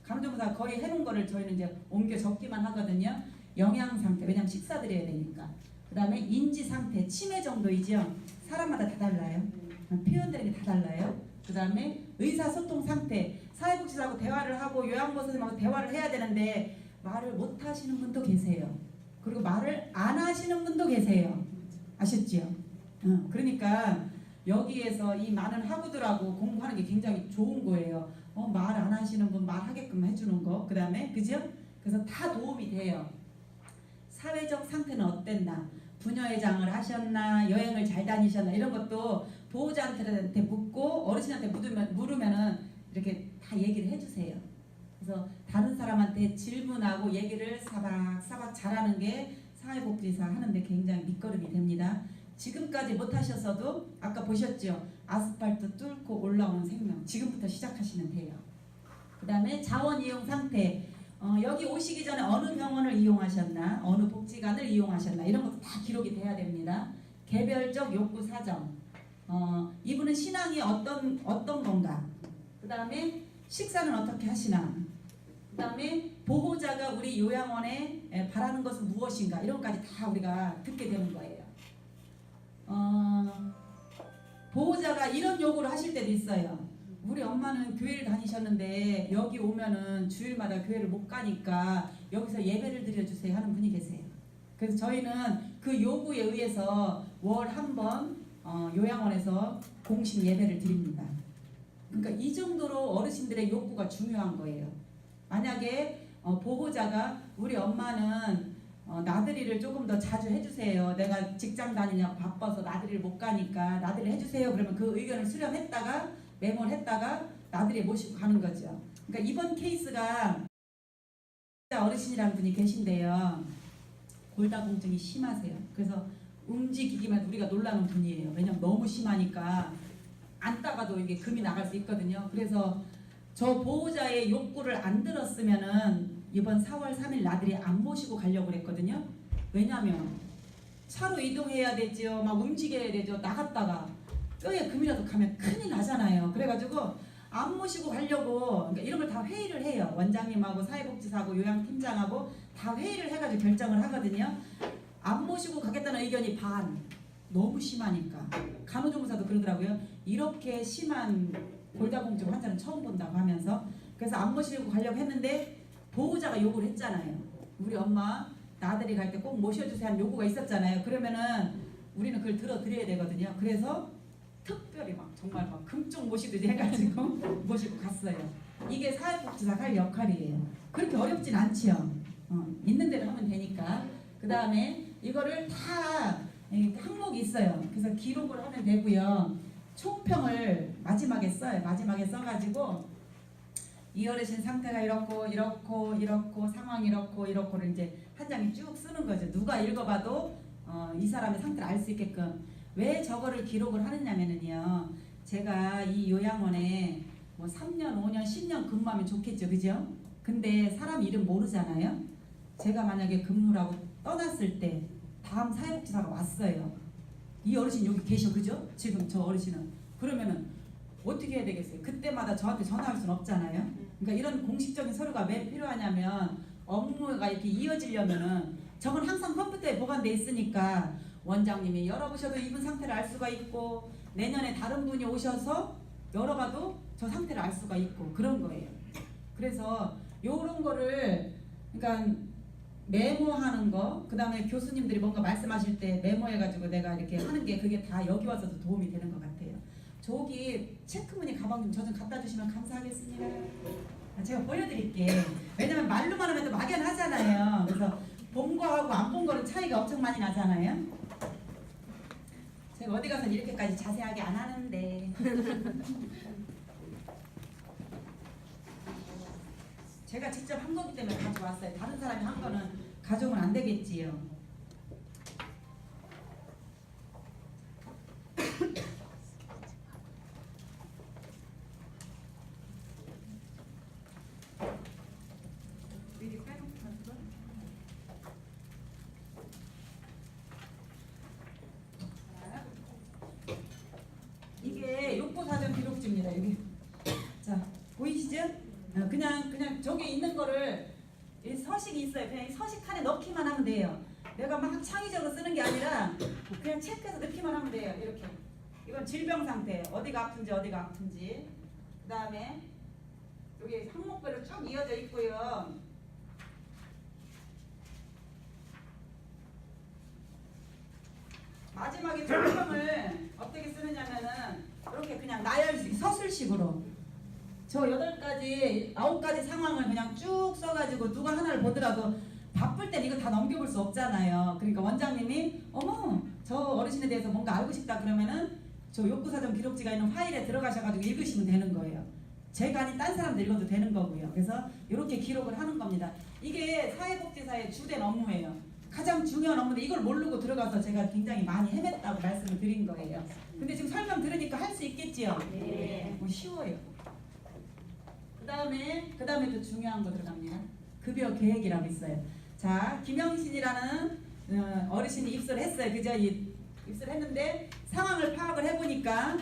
간호조무사가 거의 해놓은 거를 저희는 이제 옮겨 적기만 하거든요. 영양 상태, 왜냐면 식사 드려야 되니까. 그 다음에 인지 상태, 치매 정도이죠. 사람마다 다 달라요. 표현되는 게 다 달라요. 그 다음에 의사소통 상태, 사회복지사하고 대화를 하고 요양보호사님하고 대화를 해야 되는데 말을 못 하시는 분도 계세요. 그리고 말을 안 하시는 분도 계세요. 아셨지요? 그러니까 여기에서 이 많은 학우들하고 공부하는 게 굉장히 좋은 거예요. 말 안 하시는 분 말하게끔 해주는 거. 그 다음에 그죠? 그래서 다 도움이 돼요. 사회적 상태는 어땠나? 부녀회장을 하셨나? 여행을 잘 다니셨나? 이런 것도 보호자한테 묻고 어르신한테 물으면은 이렇게 다 얘기를 해주세요. 그래서 다른 사람한테 질문하고 얘기를 사박사박 잘하는 게 사회복지사 하는데 굉장히 밑거름이 됩니다. 지금까지 못하셨어도 아까 보셨죠? 아스팔트 뚫고 올라오는 생명. 지금부터 시작하시면 돼요. 그 다음에 자원 이용 상태. 여기 오시기 전에 어느 병원을 이용하셨나, 어느 복지관을 이용하셨나 이런 것도 다 기록이 돼야 됩니다. 개별적 욕구 사정. 이분은 신앙이 어떤 건가. 그 다음에 식사는 어떻게 하시나. 그 다음에 보호자가 우리 요양원에 바라는 것은 무엇인가 이런 것까지 다 우리가 듣게 되는 거예요. 보호자가 이런 요구를 하실 때도 있어요. 우리 엄마는 교회를 다니셨는데 여기 오면은 주일마다 교회를 못 가니까 여기서 예배를 드려주세요 하는 분이 계세요. 그래서 저희는 그 요구에 의해서 월 한 번 요양원에서 공식 예배를 드립니다. 그러니까 이 정도로 어르신들의 욕구가 중요한 거예요. 만약에 보호자가 우리 엄마는 나들이를 조금 더 자주 해주세요. 내가 직장 다니냐고 바빠서 나들이를 못 가니까 나들이 해주세요. 그러면 그 의견을 수렴했다가 메모를 했다가 나들이에 모시고 가는 거죠. 그러니까 이번 케이스가 어르신이라는 분이 계신데요. 골다공증이 심하세요. 그래서 움직이기만 해도 우리가 놀라는 분이에요. 왜냐면 너무 심하니까 앉다가도 이게 금이 나갈 수 있거든요. 그래서 저 보호자의 욕구를 안 들었으면은 이번 4월 3일 나들이 안 모시고 가려고 그랬거든요. 왜냐면 차로 이동해야 되죠. 막 움직여야 되죠. 나갔다가 뼈에 금이라도 가면 큰일 나잖아요. 그래가지고 안 모시고 가려고 그러니까 이런 걸 다 회의를 해요. 원장님하고 사회복지사하고 요양팀장하고 다 회의를 해가지고 결정을 하거든요. 안 모시고 가겠다는 의견이 반. 너무 심하니까. 간호조무사도 그러더라고요. 이렇게 심한 골다공증 환자는 처음 본다고 하면서 그래서 안 모시고 가려고 했는데 보호자가 요구를 했잖아요. 우리 엄마 나들이 갈 때 꼭 모셔주세요 하는 요구가 있었잖아요. 그러면은 우리는 그걸 들어드려야 되거든요. 그래서 특별히 막 정말 막 금쪽 모시듯이 해가지고 모시고 갔어요. 이게 사회복지사가 할 역할이에요. 그렇게 어렵진 않지요. 있는 대로 하면 되니까. 그 다음에 이거를 다 항목이 있어요. 그래서 기록을 하면 되고요. 총평을 마지막에 써요. 마지막에 써가지고 이 어르신 상태가 이렇고 상황이 이렇고를 이제 한 장에 쭉 쓰는 거죠. 누가 읽어봐도 이 사람의 상태를 알 수 있게끔. 왜 저거를 기록을 하느냐면요. 제가 이 요양원에 뭐 3년, 5년, 10년 근무하면 좋겠죠. 그죠? 근데 사람 이름 모르잖아요. 제가 만약에 근무를 하고 떠났을 때 다음 사회복지사가 왔어요. 이 어르신 여기 계셔. 그죠? 지금 저 어르신은. 그러면은 어떻게 해야 되겠어요? 그때마다 저한테 전화할 수는 없잖아요. 그러니까 이런 공식적인 서류가 왜 필요하냐면 업무가 이렇게 이어지려면은 저건 항상 컴퓨터에 보관돼 있으니까 원장님이 열어보셔도 이분 상태를 알 수가 있고 내년에 다른 분이 오셔서 열어봐도 저 상태를 알 수가 있고 그런 거예요. 그래서 요런 거를 그러니까 메모하는 거, 그 다음에 교수님들이 뭔가 말씀하실 때 메모해가지고 내가 이렇게 하는 게 그게 다 여기 와서도 도움이 되는 것 같아요. 저기 체크무늬 가방 좀 저 좀 갖다 주시면 감사하겠습니다. 제가 보여드릴게. 왜냐면 말로만 하면 또 막연하잖아요. 그래서 본 거하고 안 본 거는 차이가 엄청 많이 나잖아요. 제가 어디 가서 이렇게까지 자세하게 안 하는데 제가 직접 한 거기 때문에 가져왔어요. 다른 사람이 한 거는 가져오면 안 되겠지요. 이게 욕구사전 기록지입니다. 여기 자 보이시죠? 그냥 저기 있는 거를 이 서식이 있어요. 그냥 이 서식 칸에 넣기만 하면 돼요. 내가 막 창의적으로 쓰는 게 아니라 그냥 체크해서 넣기만 하면 돼요. 이렇게. 이건 질병 상태. 어디가 아픈지. 그 다음에 여기 항목별로 쭉 이어져 있고요. 마지막에 조명을 어떻게 쓰느냐면은 이렇게 그냥 나열식 서술식으로 저 8가지 9가지 상황을 그냥 쭉 써가지고 누가 하나를 보더라도 바쁠 땐 이거 다 넘겨볼 수 없잖아요. 그러니까 원장님이 어머 저 어르신에 대해서 뭔가 알고 싶다 그러면은 저 욕구사전 기록지가 있는 파일에 들어가셔가지고 읽으시면 되는 거예요. 제가 아닌 딴 사람도 읽어도 되는 거고요. 그래서 이렇게 기록을 하는 겁니다. 이게 사회복지사의 주된 업무예요. 가장 중요한 업무인데 이걸 모르고 들어가서 제가 굉장히 많이 헤맸다고 말씀을 드린 거예요. 근데 지금 설명 들으니까 할 수 있겠지요? 네. 뭐 쉬워요. 그 다음에 또 중요한 거 들어갑니다. 급여 계획이라고 있어요. 자, 김영신이라는 어르신이 입소를 했어요. 그죠? 입소를 했는데 상황을 파악을 해보니까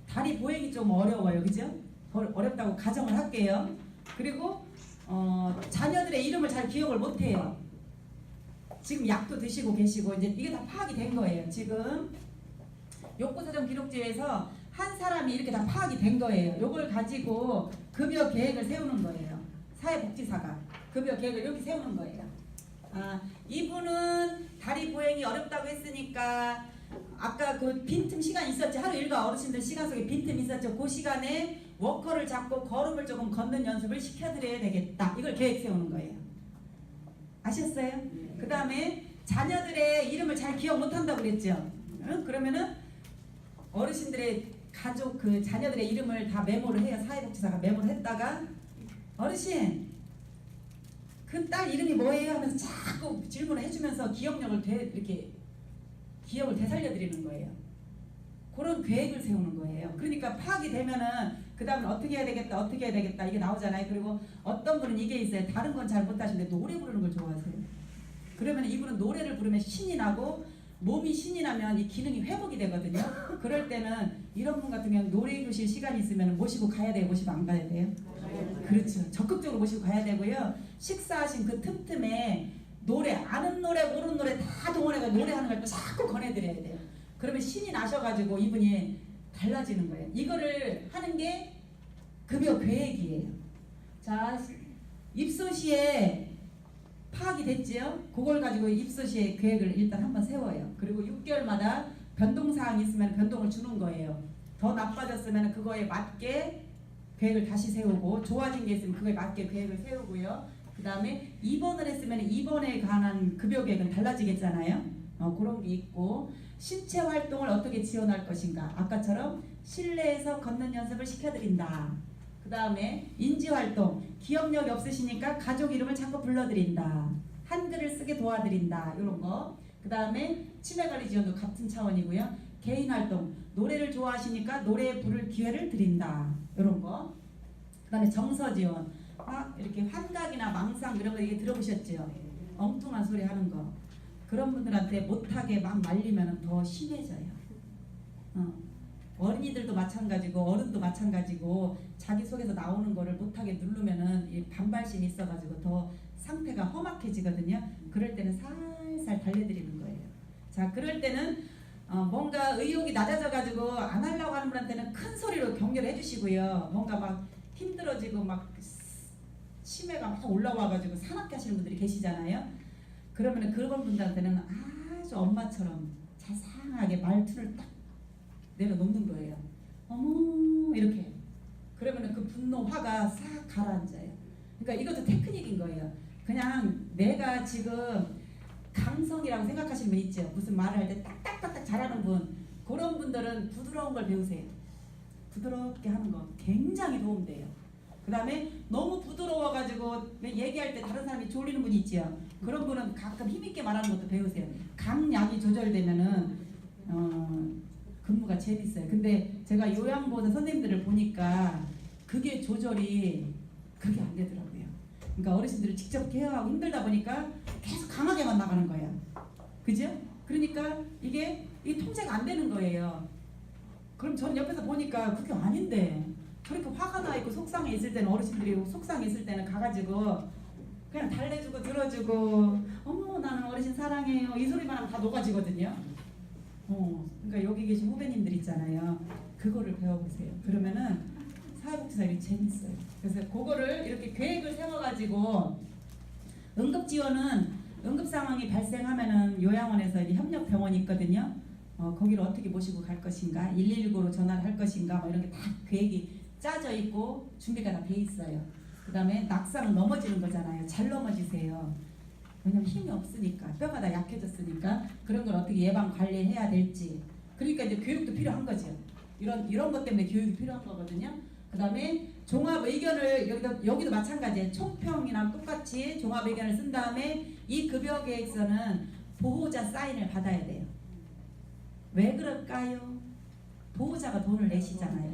다리 보행이 좀 어려워요. 그죠? 어렵다고 가정을 할게요. 그리고 자녀들의 이름을 잘 기억을 못해요. 지금 약도 드시고 계시고 이제 이게 다 파악이 된 거예요. 지금 욕구사전 기록지에서 한 사람이 이렇게 다 파악이 된 거예요. 요걸 가지고 급여 계획을 세우는 거예요. 사회복지사가 급여 계획을 이렇게 세우는 거예요. 아, 이분은 다리 보행이 어렵다고 했으니까 아까 그 빈틈 시간 있었죠. 하루 일과 어르신들 시간 속에 빈틈 있었죠. 그 시간에 워커를 잡고 걸음을 조금 걷는 연습을 시켜드려야 되겠다. 이걸 계획 세우는 거예요. 아셨어요? 그 다음에 자녀들의 이름을 잘 기억 못한다고 그랬죠. 응? 그러면은 어르신들의 가족 그 자녀들의 이름을 다 메모를 해요. 사회복지사가 메모를 했다가 어르신 그 딸 이름이 뭐예요? 하면서 자꾸 질문을 해주면서 기억력을 이렇게 기억을 되살려드리는 거예요. 그런 계획을 세우는 거예요. 그러니까 파악이 되면은 그 다음은 어떻게 해야 되겠다 이게 나오잖아요. 그리고 어떤 분은 이게 있어요. 다른 건 잘 못하시는데 노래 부르는 걸 좋아하세요. 그러면 이분은 노래를 부르면 신이 나고 몸이 신이 나면 이 기능이 회복이 되거든요. 그럴 때는 이런 분 같은 경우는 노래 교실 시간이 있으면 모시고 가야 돼요? 모시고 안 가야 돼요? 그렇죠. 적극적으로 모시고 가야 되고요. 식사하신 그 틈틈에 노래, 아는 노래 모르는 노래 다 동원해서 노래하는 걸 자꾸 권해드려야 돼요. 그러면 신이 나셔가지고 이분이 달라지는 거예요. 이거를 하는 게 급여 계획이에요. 자, 입소시에 파악이 됐지요? 그걸 가지고 입소시에 계획을 일단 한번 세워요. 그리고 6개월마다 변동사항이 있으면 변동을 주는 거예요. 더 나빠졌으면 그거에 맞게 계획을 다시 세우고 좋아진 게 있으면 그거에 맞게 계획을 세우고요. 그 다음에 입원을 했으면 입원에 관한 급여 계획은 달라지겠잖아요. 그런 게 있고 신체 활동을 어떻게 지원할 것인가. 아까처럼 실내에서 걷는 연습을 시켜드린다. 그 다음에 인지활동, 기억력이 없으시니까 가족 이름을 자꾸 불러드린다. 한글을 쓰게 도와드린다. 이런 거. 그 다음에 치매관리 지원도 같은 차원이고요. 개인활동, 노래를 좋아하시니까 노래 부를 기회를 드린다. 이런 거. 그 다음에 정서지원, 막 이렇게 환각이나 망상 이런 거 이게 들어보셨죠? 엉뚱한 소리 하는 거. 그런 분들한테 못하게 막 말리면 더 심해져요. 어린이들도 마찬가지고 어른도 마찬가지고 자기 속에서 나오는 거를 못하게 누르면은 이 반발심이 있어가지고 더 상태가 험악해지거든요. 그럴 때는 살살 달래드리는 거예요. 자, 그럴 때는 뭔가 의욕이 낮아져가지고 안 하려고 하는 분한테는 큰 소리로 격려를 해주시고요. 뭔가 막 힘들어지고 막 치매가 막 올라와가지고 사납게 하시는 분들이 계시잖아요. 그러면은 그런 분들한테는 아주 엄마처럼 자상하게 말투를 딱 내려놓는 거예요. 어머 이렇게. 그러면은 그 분노 화가 싹 가라앉아요. 그러니까 이것도 테크닉인 거예요. 그냥 내가 지금 감성이라고 생각하시는 분 있죠. 무슨 말을 할 때 딱딱딱딱 잘하는 분. 그런 분들은 부드러운 걸 배우세요. 부드럽게 하는 거 굉장히 도움돼요. 그 다음에 너무 부드러워가지고 얘기할 때 다른 사람이 졸리는 분이 있지요. 그런 분은 가끔 힘있게 말하는 것도 배우세요. 강약이 조절되면은 근무가 재밌어요. 근데 제가 요양보호사 선생님들을 보니까 그게 조절이 그게 안 되더라고요. 그러니까 어르신들을 직접 케어하고 힘들다 보니까 계속 강하게만 나가는 거예요. 그죠? 그러니까 이게 통제가 안 되는 거예요. 그럼 전 옆에서 보니까 그게 아닌데 저렇게 화가 나 있고 속상해 있을 때는 어르신들이 속상해 있을 때는 가가지고 그냥 달래주고 들어주고 어머 나는 어르신 사랑해요 이 소리만 하면 다 녹아지거든요. 그러니까 여기 계신 후배님들 있잖아요. 그거를 배워보세요. 그러면은 사회복지사 일이 재밌어요. 그래서 그거를 이렇게 계획을 세워가지고 응급지원은 응급 상황이 발생하면은 요양원에서 이제 협력병원이 있거든요. 거기를 어떻게 모시고 갈 것인가, 119로 전화를 할 것인가, 뭐 이런 게 다 계획이 짜져 있고 준비가 다 돼 있어요. 그다음에 낙상 넘어지는 거잖아요. 잘 넘어지세요. 왜냐면 힘이 없으니까, 뼈가 다 약해졌으니까 그런 걸 어떻게 예방 관리해야 될지. 그러니까 이제 교육도 필요한 거죠. 이런 것 때문에 교육이 필요한 거거든요. 그다음에 종합 의견을 여기도 마찬가지예요. 총평이랑 똑같이 종합 의견을 쓴 다음에 이 급여 계획서는 보호자 사인을 받아야 돼요. 왜 그럴까요? 보호자가 돈을 내시잖아요.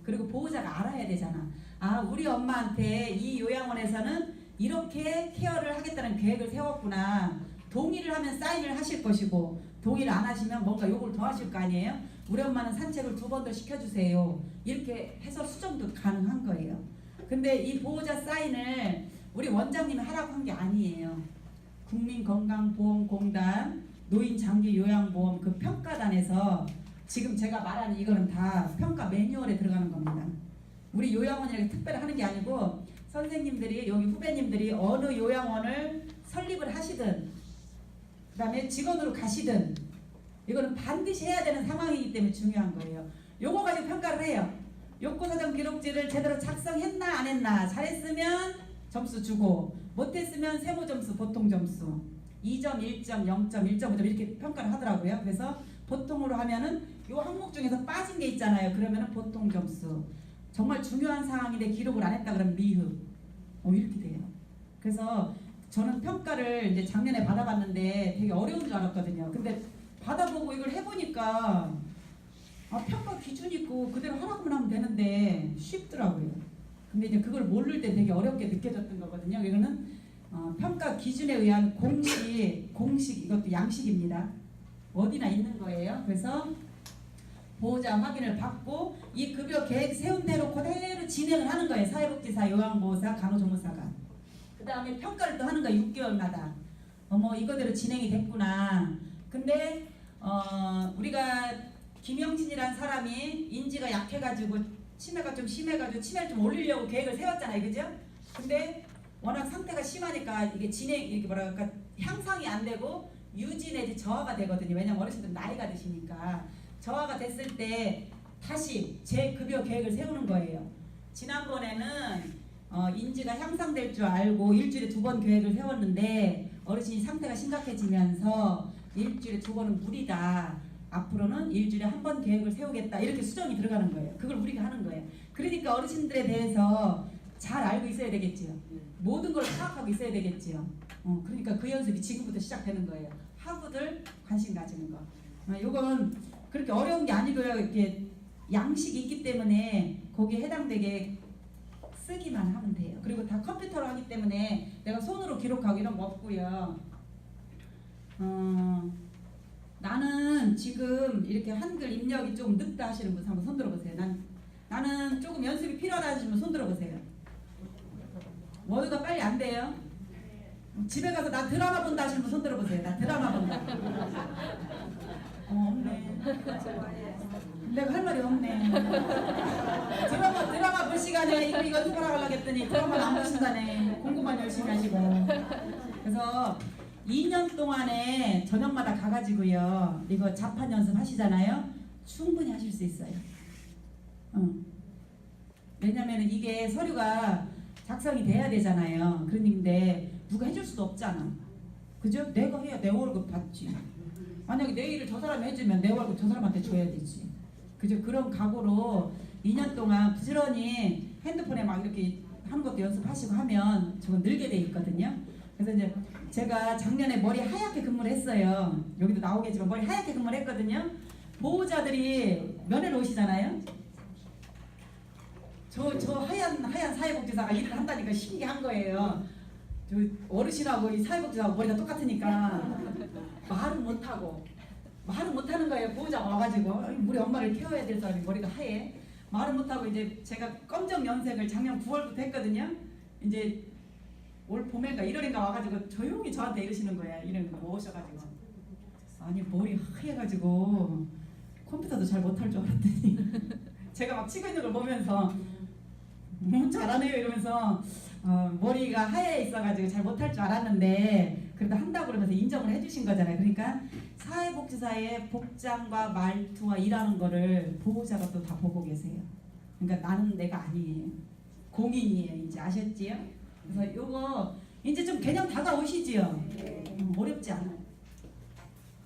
그리고 보호자가 알아야 되잖아. 아, 우리 엄마한테 이 요양원에서는 이렇게 케어를 하겠다는 계획을 세웠구나. 동의를 하면 사인을 하실 것이고, 동의를 안 하시면 뭔가 요구를 더 하실 거 아니에요? 우리 엄마는 산책을 2번 더 시켜주세요. 이렇게 해서 수정도 가능한 거예요. 근데 이 보호자 사인을 우리 원장님이 하라고 한 게 아니에요. 국민건강보험공단 노인장기요양보험 그 평가단에서 지금 제가 말하는 이거는 다 평가 매뉴얼에 들어가는 겁니다. 우리 요양원이라고 특별히 하는 게 아니고 선생님들이 여기 후배님들이 어느 요양원을 설립을 하시든 그 다음에 직원으로 가시든 이거는 반드시 해야 되는 상황이기 때문에 중요한 거예요. 요거 가지고 평가를 해요. 욕구사정 기록지를 제대로 작성했나 안 했나, 잘했으면 점수 주고 못했으면 세모 점수, 보통 점수 2점, 1점, 0점, 1.5점 이렇게 평가를 하더라고요. 그래서 보통으로 하면은 요 항목 중에서 빠진 게 있잖아요. 그러면은 보통 점수. 정말 중요한 사항인데 기록을 안 했다 그러면 미흡. 이렇게 돼요. 그래서 저는 평가를 이제 작년에 받아봤는데 되게 어려운 줄 알았거든요. 근데 받아보고 이걸 해보니까 평가 기준 있고 그대로 하라고만 하면 되는데 쉽더라고요. 근데 이제 그걸 모를 때 되게 어렵게 느껴졌던 거거든요. 이거는 평가 기준에 의한 공식 이것도 양식입니다. 어디나 있는 거예요. 그래서 보호자 확인을 받고 이 급여 계획 세운 대로 그대로 진행을 하는 거예요. 사회복지사, 요양보호사, 간호조무사가. 그 다음에 평가를 또 하는 거예요. 6개월마다. 이거대로 진행이 됐구나. 근데 우리가 김영진이라는 사람이 인지가 약해가지고 치매가 좀 심해가지고 치매를 좀 올리려고 계획을 세웠잖아요. 그죠? 근데 워낙 상태가 심하니까 이게 이렇게 뭐랄까 향상이 안 되고 유지 내지 저하가 되거든요. 왜냐면 어르신들 나이가 드시니까. 저하가 됐을 때 다시 재급여 계획을 세우는 거예요. 지난번에는 인지가 향상될 줄 알고 일주일에 2번 계획을 세웠는데 어르신이 상태가 심각해지면서 일주일에 2번은 무리다. 앞으로는 일주일에 1번 계획을 세우겠다. 이렇게 수정이 들어가는 거예요. 그걸 우리가 하는 거예요. 그러니까 어르신들에 대해서 잘 알고 있어야 되겠지요. 모든 걸 파악하고 있어야 되겠지요. 그러니까 그 연습이 지금부터 시작되는 거예요. 하고들 관심 가지는 거. 요건 그렇게 어려운 게 아니고요. 이렇게 양식이 있기 때문에 거기에 해당되게 쓰기만 하면 돼요. 그리고 다 컴퓨터로 하기 때문에 내가 손으로 기록하고 이런 거 없고요. 나는 지금 이렇게 한글 입력이 좀 늦다 하시는 분 한번 손 들어보세요. 나는 조금 연습이 필요하다 하시면 손 들어보세요. 뭐가 빨리 안 돼요? 집에 가서 나 드라마 본다 하시는 분 손 들어보세요. 나 드라마 본다. 없네. 내가 할 말이 없네. 드라마 볼 시간에 이거 연습하라고 하려고 했더니 드라마를 안 보신다네. 공부만 열심히 하시고. 그래서 2년 동안에 저녁마다 가가지고요. 이거 자판 연습 하시잖아요. 충분히 하실 수 있어요. 왜냐면 이게 서류가 작성이 돼야 되잖아요. 그런데 누가 해줄 수도 없잖아. 그죠? 내가 해야 내 월급 받지. 만약에 내 일을 저 사람이 해주면 내 월급 저 사람한테 줘야 되지. 그죠? 그런 각오로 2년 동안 부지런히 핸드폰에 막 이렇게 하는 것도 연습하시고 하면 저건 늘게 돼 있거든요. 그래서 이제 제가 작년에 머리 하얗게 근무를 했어요. 여기도 나오겠지만 머리 하얗게 근무를 했거든요. 보호자들이 면회를 오시잖아요. 저 하얀 사회복지사가 일을 한다니까 신기한 거예요. 저 어르신하고 이 사회복지사하고 머리가 똑같으니까 말은 못하는 거예요. 보호자가 와가지고 우리 엄마를 케어해야 될 사람이 머리가 하얘. 말은 못하고 이제 제가 검정 염색을 작년 9월부터 했거든요. 이제 올 봄인가 1월인가 와가지고 조용히 저한테 이러시는 거예요. 이런 거 오셔가지고 아니 머리 하얘가지고 컴퓨터도 잘 못할 줄 알았더니 제가 막 치고 있는 걸 보면서 잘하네요 이러면서 머리가 하얘 있어가지고 잘 못할 줄 알았는데 그래도 한다고 그러면서 인정을 해주신 거잖아요. 그러니까 사회복지사의 복장과 말투와 일하는 거를 보호자가 또 다 보고 계세요. 그러니까 나는 내가 아니에요. 공인이에요. 이제 아셨지요? 그래서 요거 이제 좀 개념 다가오시지요? 어렵지 않아요.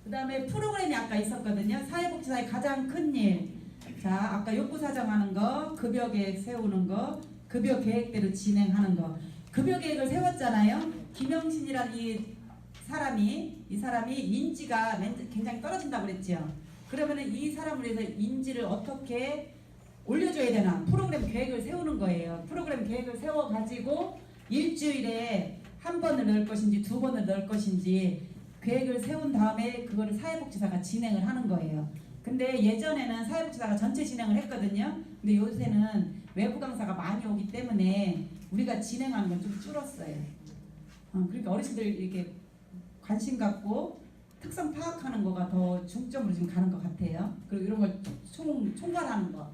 그 다음에 프로그램이 아까 있었거든요. 사회복지사의 가장 큰 일. 자, 아까 욕구 사정하는 거, 급여 계획 세우는 거, 급여 계획대로 진행하는 거. 급여 계획을 세웠잖아요. 김영신이라는 이 사람이 인지가 굉장히 떨어진다고 그랬죠. 그러면은 이 사람을 위해서 인지를 어떻게 올려줘야 되나? 프로그램 계획을 세우는 거예요. 프로그램 계획을 세워가지고 일주일에 한 번을 넣을 것인지 두 번을 넣을 것인지 계획을 세운 다음에 그거를 사회복지사가 진행을 하는 거예요. 근데 예전에는 사회복지사가 전체 진행을 했거든요. 근데 요새는 외부 강사가 많이 오기 때문에 우리가 진행하는 건 좀 줄었어요. 그러니까 어르신들 이렇게 관심 갖고 특성 파악하는 거가 더 중점으로 지금 가는 것 같아요. 그리고 이런 걸 총괄하는 거.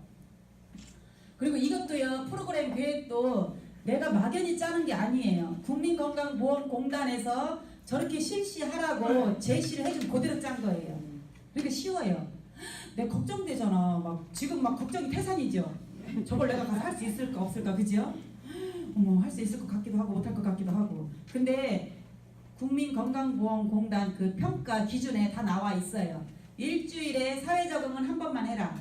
그리고 이것도요, 프로그램 계획도 내가 막연히 짜는 게 아니에요. 국민건강보험공단에서 저렇게 실시하라고 제시를 해준 그대로 짠 거예요. 그러니까 쉬워요. 내가 걱정되잖아. 막 지금 막 걱정이 태산이죠. 저걸 내가 가서 할 수 있을까 없을까, 그죠? 어머, 할 수 있을 것 같기도 하고 못할 것 같기도 하고. 근데 국민건강보험공단 그 평가 기준에 다 나와 있어요. 일주일에 사회적응은 한 번만 해라.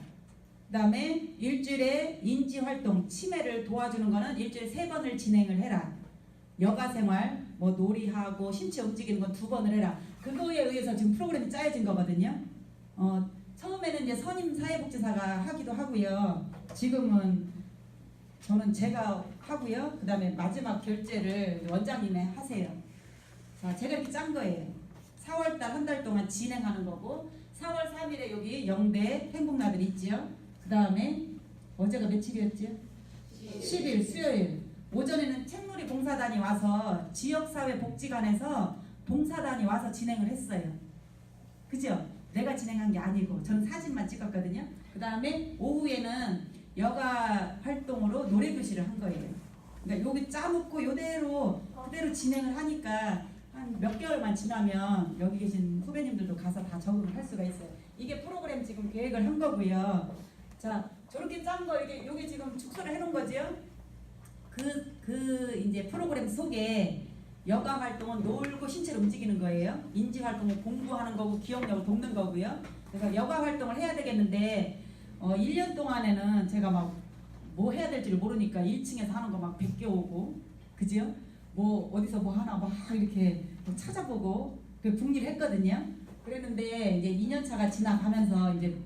그 다음에 일주일에 인지활동, 치매를 도와주는 거는 일주일에 3번을 진행을 해라. 여가생활, 뭐 놀이하고 신체 움직이는 건 2번을 해라. 그거에 의해서 지금 프로그램이 짜여진 거거든요. 처음에는 이제 선임 사회복지사가 하기도 하고요. 지금은 저는 제가 하고요. 그 다음에 마지막 결제를 원장님이 하세요. 자, 제가 이렇게 짠 거예요. 4월달 한 달 동안 진행하는 거고 4월 3일에 여기 영대 행복나들 있지요. 그 다음에 어제가 며칠이었죠? 10일 수요일 오전에는 책놀이 봉사단이 와서 지역사회복지관에서 봉사단이 와서 진행을 했어요. 그죠? 내가 진행한 게 아니고 저는 사진만 찍었거든요. 그 다음에 오후에는 여가 활동으로 노래교실을 한 거예요. 그러니까 여기 짜놓고 그대로 진행을 하니까 한 몇 개월만 지나면 여기 계신 후배님들도 가서 다 적응을 할 수가 있어요. 이게 프로그램 지금 계획을 한 거고요. 자, 저렇게 짠 거 여기 지금 축소를 해놓은 거지요. 이제 프로그램 속에 여가 활동은 놀고 신체를 움직이는 거예요. 인지 활동은 공부하는 거고 기억력을 돕는 거고요. 그래서 여가 활동을 해야 되겠는데 1년 동안에는 제가 막 뭐 해야 될지를 모르니까 1층에서 하는 거 막 베껴오고, 그죠? 뭐 어디서 뭐 하나 막 이렇게 찾아보고 그 북리를 했거든요. 그랬는데 이제 2년 차가 지나가면서 이제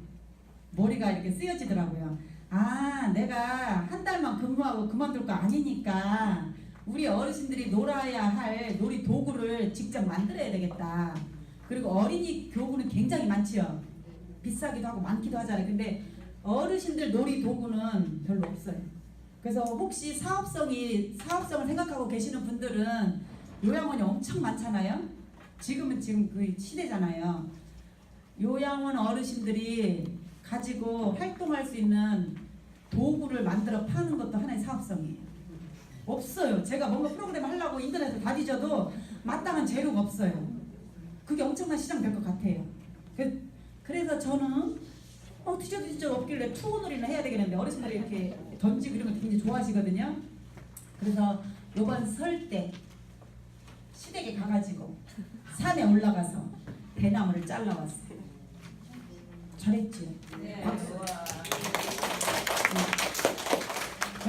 머리가 이렇게 쓰여지더라고요. 아, 내가 한 달만 근무하고 그만둘 거 아니니까 우리 어르신들이 놀아야 할 놀이 도구를 직접 만들어야 되겠다. 그리고 어린이 교구는 굉장히 많지요. 비싸기도 하고 많기도 하잖아요. 근데 어르신들 놀이 도구는 별로 없어요. 그래서 혹시 사업성을 생각하고 계시는 분들은 요양원이 엄청 많잖아요. 지금 그 시대잖아요. 요양원 어르신들이 가지고 활동할 수 있는 도구를 만들어 파는 것도 하나의 사업성이에요. 없어요. 제가 뭔가 프로그램 하려고 인터넷에 다 뒤져도 마땅한 재료가 없어요. 그게 엄청난 시장 될 것 같아요. 그래서 저는 뒤져도 없길래 투혼놀이는 해야 되겠는데 어르신들이 이렇게 던지고 이런 거 굉장히 좋아하시거든요. 그래서 요번 설 때 시댁에 가가지고 산에 올라가서 대나무를 잘라왔어요. 잘했죠? 네. 박수.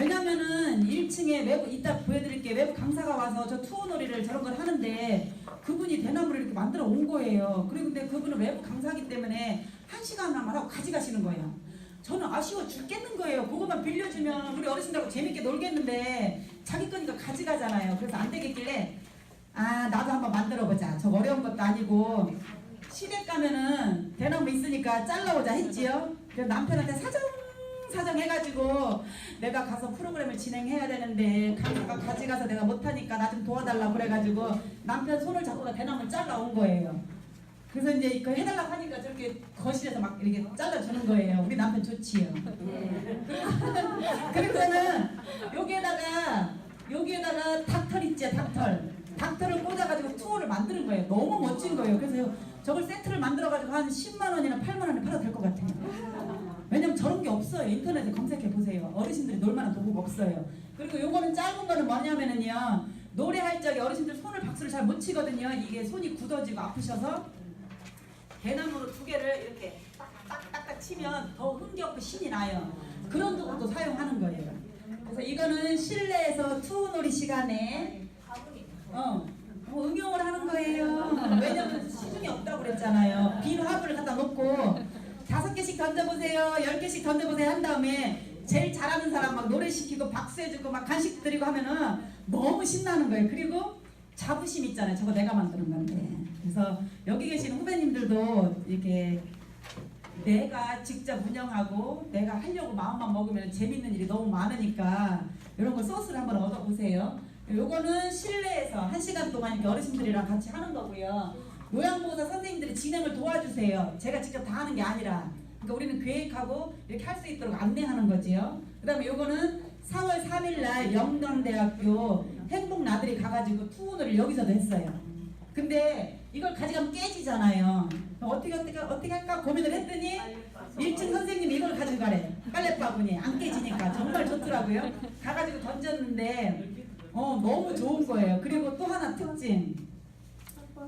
왜냐면은 1층에 외부 이따 보여드릴게요. 외부 강사가 와서 저 투어놀이를 저런 걸 하는데 그분이 대나무를 이렇게 만들어 온 거예요. 그리고 근데 그분은 외부 강사기 때문에 1시간만 하고 가져가시는 거예요. 저는 아쉬워 죽겠는 거예요. 그것만 빌려주면 우리 어르신들하고 재밌게 놀겠는데 자기 거니까 가져가잖아요. 그래서 안 되겠길래 나도 한번 만들어보자. 저 어려운 것도 아니고 시댁 가면은 대나무 있으니까 잘라보자 했지요. 그래서 남편한테 사정 해가지고 내가 가서 프로그램을 진행해야 되는데 강사가 가져가서 내가 못하니까 나 좀 도와달라고 그래가지고 남편 손을 잡고 대나무를 잘라온 거예요. 그래서 이제 그 해달라고 하니까 저렇게 거실에서 막 이렇게 잘라주는 거예요. 우리 남편 좋지요. 그래서는 여기에다가 여기에다가 닥털 있지, 닥털을 꽂아가지고 투어를 만드는 거예요. 너무 멋진 거예요. 그래서 저걸 세트를 만들어가지고 한 10만 원이나 8만 원에 팔아도 될 것 같아요. 왜냐면 저런 게 없어요. 인터넷에 검색해 보세요. 어르신들이 놀만한 도구가 없어요. 그리고 요거는 짧은 거는 뭐냐면은요, 노래할 적에 어르신들 손을 박수를 잘 못 치거든요. 이게 손이 굳어지고 아프셔서 대나무로 2개를 이렇게 딱딱딱딱 치면 더 흥겹고 신이 나요. 그런 도구도 사용하는 거예요. 그래서 이거는 실내에서 투놀이 시간에 응용을 하는 거예요. 왜냐면 시중에 없다고 그랬잖아요. 빈 화분을 갖다 놓고 5개씩 던져보세요, 10개씩 던져보세요 한 다음에 제일 잘하는 사람 막 노래시키고 박수해주고 막 간식 드리고 하면은 너무 신나는 거예요. 그리고 자부심 있잖아요. 저거 내가 만드는 건데. 그래서 여기 계신 후배님들도 이렇게 내가 직접 운영하고 내가 하려고 마음만 먹으면 재밌는 일이 너무 많으니까 이런 거 소스를 한번 얻어보세요. 요거는 실내에서 1시간 동안 이렇게 어르신들이랑 같이 하는 거고요. 요양보호사 선생님들이 진행을 도와주세요. 제가 직접 다 하는 게 아니라. 그러니까 우리는 계획하고 이렇게 할 수 있도록 안내하는 거지요. 그 다음에 요거는 4월 3일날 영광대학교 행복나들이 가가지고 투혼을 여기서도 했어요. 근데 이걸 가져가면 깨지잖아요. 어떻게 할까 고민을 했더니 1층 선생님이 이걸 가져가래. 빨래바구니 안 깨지니까 정말 좋더라고요. 가가지고 던졌는데 너무 좋은 거예요. 그리고 또 하나 특징,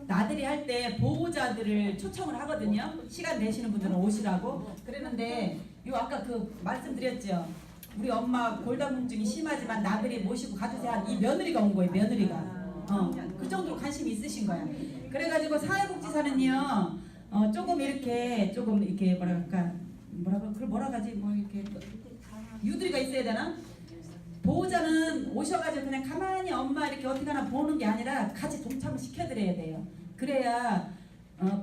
나들이 할 때 보호자들을 초청을 하거든요. 시간 내시는 분들은 오시라고. 그랬는데 요 아까 그 말씀드렸죠. 우리 엄마 골다공증이 심하지만 나들이 모시고 가주세요 한 이 며느리가 온 거예요. 며느리가. 그 정도로 관심이 있으신 거야. 그래가지고 사회복지사는요, 조금 이렇게 뭐라 가지 뭐 이렇게 유두리가 있어야 되나? 보호자는 오셔가지고 그냥 가만히 엄마 이렇게 어떻게 하나 보는 게 아니라 같이 동참을 시켜드려야 돼요. 그래야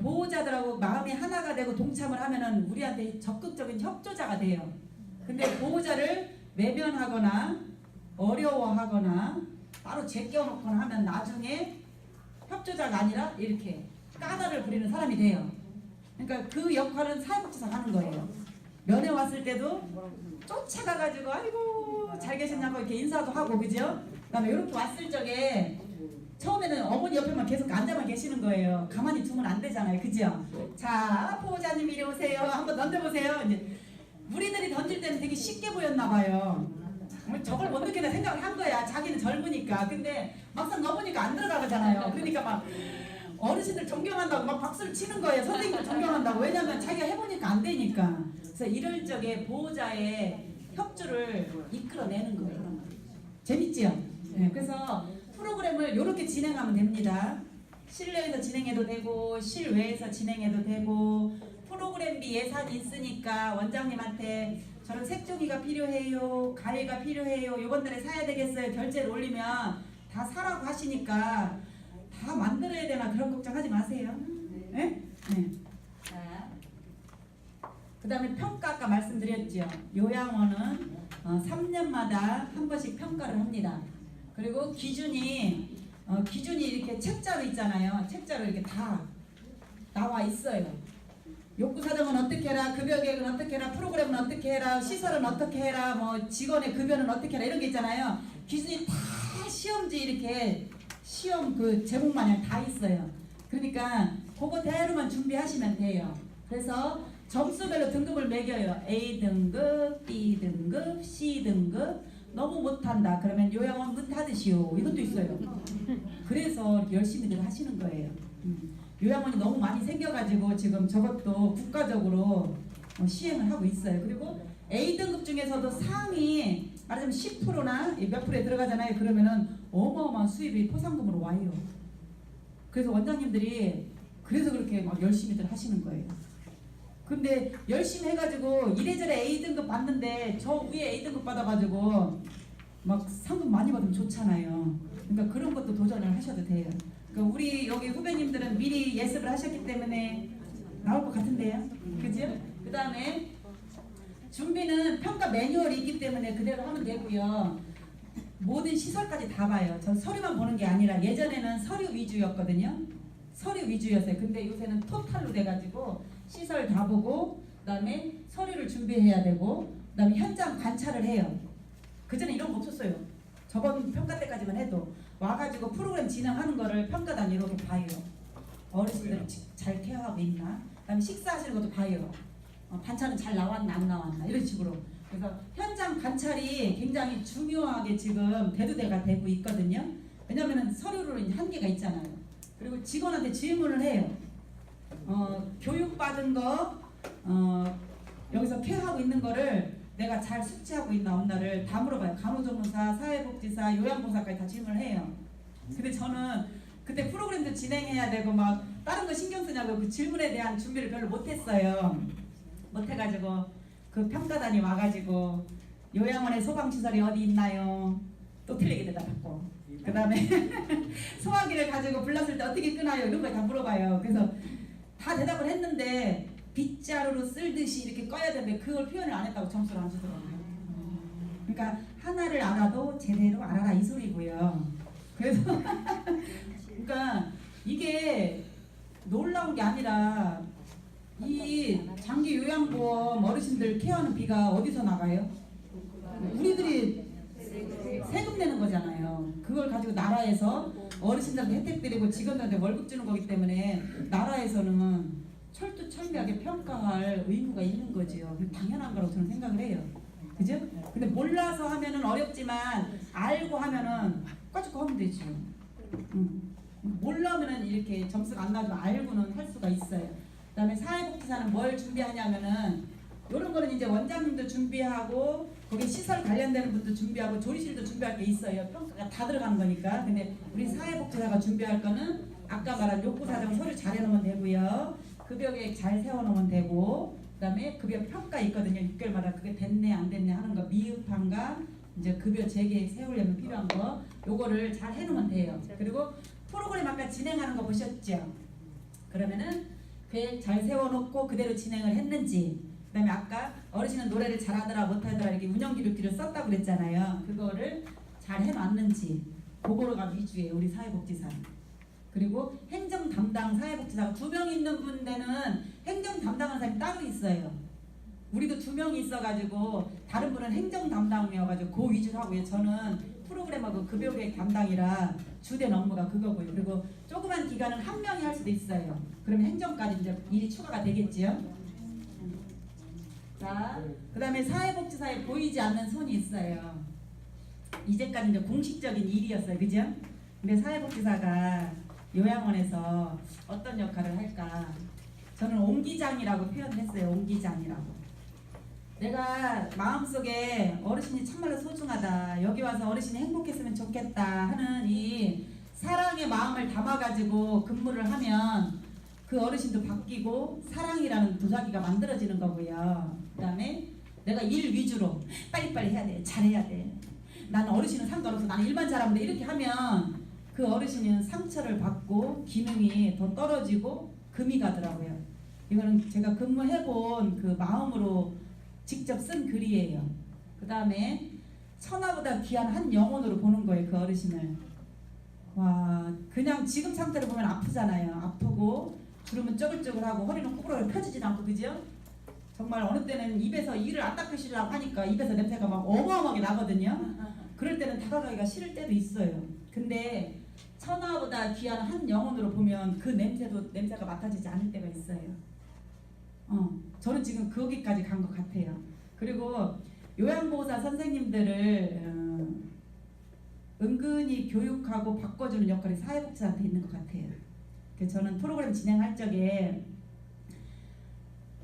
보호자들하고 마음이 하나가 되고 동참을 하면은 우리한테 적극적인 협조자가 돼요. 근데 보호자를 외면하거나 어려워하거나 따로 제껴놓거나 하면 나중에 협조자가 아니라 이렇게 까다를 부리는 사람이 돼요. 그러니까 그 역할은 사회복지사가 하는 거예요. 면회 왔을 때도 쫓아가가지고 아이고 잘 계셨냐고 이렇게 인사도 하고, 그죠? 그다음에 이렇게 왔을 적에 처음에는 어머니 옆에만 계속 앉아만 계시는 거예요. 가만히 두면 안 되잖아요, 그죠? 자, 보호자님 이리 오세요. 한번 던져보세요. 이제 우리들이 던질 때는 되게 쉽게 보였나 봐요. 저걸 못 느끼나 생각을 한 거야. 자기는 젊으니까. 근데 막상 넣어보니까 안 들어가잖아요. 그러니까 막 어르신들 존경한다고 막 박수를 치는 거예요. 선생님들 존경한다고. 왜냐면 자기가 해보니까 안 되니까. 그래서 이럴 적에 보호자의 협조를 이끌어내는 거예요. 재밌지요? 네, 그래서 프로그램을 이렇게 진행하면 됩니다. 실내에서 진행해도 되고 실외에서 진행해도 되고, 프로그램비 예산이 있으니까 원장님한테 저런 색종이가 필요해요, 가위가 필요해요, 이번 달에 사야 되겠어요, 결제를 올리면 다 사라고 하시니까 다 만들어야 되나 그런 걱정하지 마세요. 네? 네. 자, 그 다음에 평가 아까 말씀드렸죠. 요양원은 3년마다 한 번씩 평가를 합니다. 그리고 기준이 이렇게 책자로 있잖아요. 책자로 이렇게 다 나와 있어요. 욕구사정은 어떻게 해라, 급여계획은 어떻게 해라, 프로그램은 어떻게 해라, 시설은 어떻게 해라, 뭐 직원의 급여는 어떻게 해라, 이런 게 있잖아요. 기준이 다 시험지 이렇게 시험 그 제목 마냥 다 있어요. 그러니까 그거대로만 준비하시면 돼요. 그래서 점수별로 등급을 매겨요. A등급, B등급, C등급. 너무 못한다 그러면 요양원 문 닫으시오, 이것도 있어요. 그래서 이렇게 열심히들 하시는 거예요. 요양원이 너무 많이 생겨가지고 지금 저것도 국가적으로 시행을 하고 있어요. 그리고 A등급 중에서도 상위 말하자면 10%나 몇 프로에 들어가잖아요. 그러면은 어마어마한 수입이 포상금으로 와요. 그래서 원장님들이 그래서 그렇게 막 열심히들 하시는 거예요. 근데 열심히 해가지고 이래저래 A등급 받는데 저 위에 A등급 받아가지고 막 상금 많이 받으면 좋잖아요. 그러니까 그런 것도 도전을 하셔도 돼요. 그러니까 우리 여기 후배님들은 미리 예습을 하셨기 때문에 나올 것 같은데요. 그죠? 그 다음에 준비는 평가 매뉴얼이 있기 때문에 그대로 하면 되고요. 모든 시설까지 다 봐요. 전 서류만 보는 게 아니라 예전에는 서류 위주였거든요. 서류 위주였어요. 근데 요새는 토탈로 돼가지고 시설 다 보고 그다음에 서류를 준비해야 되고 그다음에 현장 관찰을 해요. 그전에 이런 거 없었어요. 저번 평가 때까지만 해도 와가지고 프로그램 진행하는 거를 평가단 이렇게 봐요. 어르신들이 잘 케어하고 있나? 그다음에 식사하시는 것도 봐요. 반찬은 잘 나왔나 안 나왔나 이런 식으로. 그래서 현장 관찰이 굉장히 중요하게 지금 대두대가 되고 있거든요. 왜냐하면 서류로는 한계가 있잖아요. 그리고 직원한테 질문을 해요. 교육받은 거 여기서 케어하고 있는 거를 내가 잘 숙지하고 있나 없나를 다 물어봐요. 간호조무사, 사회복지사, 요양보호사까지 다 질문을 해요. 근데 저는 그때 프로그램도 진행해야 되고 막 다른 거 신경 쓰냐고 그 질문에 대한 준비를 별로 못했어요. 못해가지고 그 평가단이 와가지고 요양원에 소방시설이 어디 있나요? 또 틀리게 대답했고 그 다음에 소화기를 가지고 불났을 때 어떻게 끄나요? 이런 거 다 물어봐요. 그래서 다 대답을 했는데 빗자루로 쓸듯이 이렇게 꺼야 되는데 그걸 표현을 안 했다고 점수를 안 주더라고요. 그러니까 하나를 알아도 제대로 알아라 이 소리고요. 그래서 그러니까 이게 놀라운 게 아니라 이 장기 요양보험 어르신들 케어하는 비가 어디서 나가요? 우리들이 세금 내는 거잖아요. 그걸 가지고 나라에서 어르신들한테 혜택 드리고 직원들한테 월급 주는 거기 때문에 나라에서는 철두철미하게 평가할 의무가 있는 거지요. 당연한 거라고 저는 생각을 해요. 그죠? 근데 몰라서 하면은 어렵지만 알고 하면은 까짓거 하면 되죠. 몰라면은 이렇게 점수가 안 나지만 알고는 할 수가 있어요. 그 다음에 사회복지사는 뭘 준비하냐면은 이런 거는 이제 원장님도 준비하고 거기 시설 관련되는 분도 준비하고 조리실도 준비할 게 있어요. 평가가 다 들어가는 거니까. 근데 우리 사회복지사가 준비할 거는 아까 말한 욕구사정 서류 잘 해놓으면 되고요. 급여계획 잘 세워놓으면 되고 그 다음에 급여 평가 있거든요. 6개월마다 그게 됐네 안 됐네 하는 거 미흡한가 이제 급여 재계획 세우려면 필요한 거 요거를 잘 해놓으면 돼요. 그리고 프로그램 아까 진행하는 거 보셨죠? 그러면은 계획 잘 세워놓고 그대로 진행을 했는지 그 다음에 아까 어르신은 노래를 잘하더라 못하더라 이렇게 운영기록지를 썼다고 그랬잖아요. 그거를 잘 해놨는지 그거가 위주예요. 우리 사회복지사. 그리고 행정 담당 사회복지사가 2명 있는 분들은 행정 담당하는 사람이 따로 있어요. 우리도 2명이 있어가지고 다른 분은 행정 담당이어가지고 그 위주로 하고요. 저는 프로그램하고 급여계획 담당이라 주된 업무가 그거고요. 그리고 조그만 기관은 1명이 할 수도 있어요. 그러면 행정까지 이제 일이 추가가 되겠지요. 자, 그 다음에 사회복지사에 보이지 않는 손이 있어요. 이제까지 이제 공식적인 일이었어요. 그죠? 근데 사회복지사가 요양원에서 어떤 역할을 할까? 저는 옹기장이라고 표현을 했어요. 옹기장이라고. 내가 마음속에 어르신이 참말로 소중하다. 여기 와서 어르신이 행복했으면 좋겠다 하는 이 사랑의 마음을 담아가지고 근무를 하면 그 어르신도 바뀌고 사랑이라는 도자기가 만들어지는 거고요. 그 다음에 내가 일 위주로 빨리빨리 해야 돼. 잘해야 돼. 나는 어르신은 상관없어. 나는 일만 잘하면 돼. 이렇게 하면 그 어르신은 상처를 받고 기능이 더 떨어지고 금이 가더라고요. 이거는 제가 근무해본 그 마음으로 직접 쓴 글이에요. 그 다음에 천하보다 귀한 한 영혼으로 보는 거예요. 그 어르신을. 와, 그냥 지금 상태로 보면 아프잖아요. 아프고 주름은 쩌글쩌글하고 허리는 꼬부라고 펴지진 않고 그죠? 정말 어느 때는 입에서 이를 안 닦으시려고 하니까 입에서 냄새가 막 어마어마하게 나거든요. 그럴 때는 다가가기가 싫을 때도 있어요. 근데 천하보다 귀한 한 영혼으로 보면 그 냄새가 맡아지지 않을 때가 있어요. 저는 지금 거기까지 간 것 같아요. 그리고 요양보호사 선생님들을 은근히 교육하고 바꿔주는 역할이 사회복지사한테 있는 것 같아요. 그래서 저는 프로그램 진행할 적에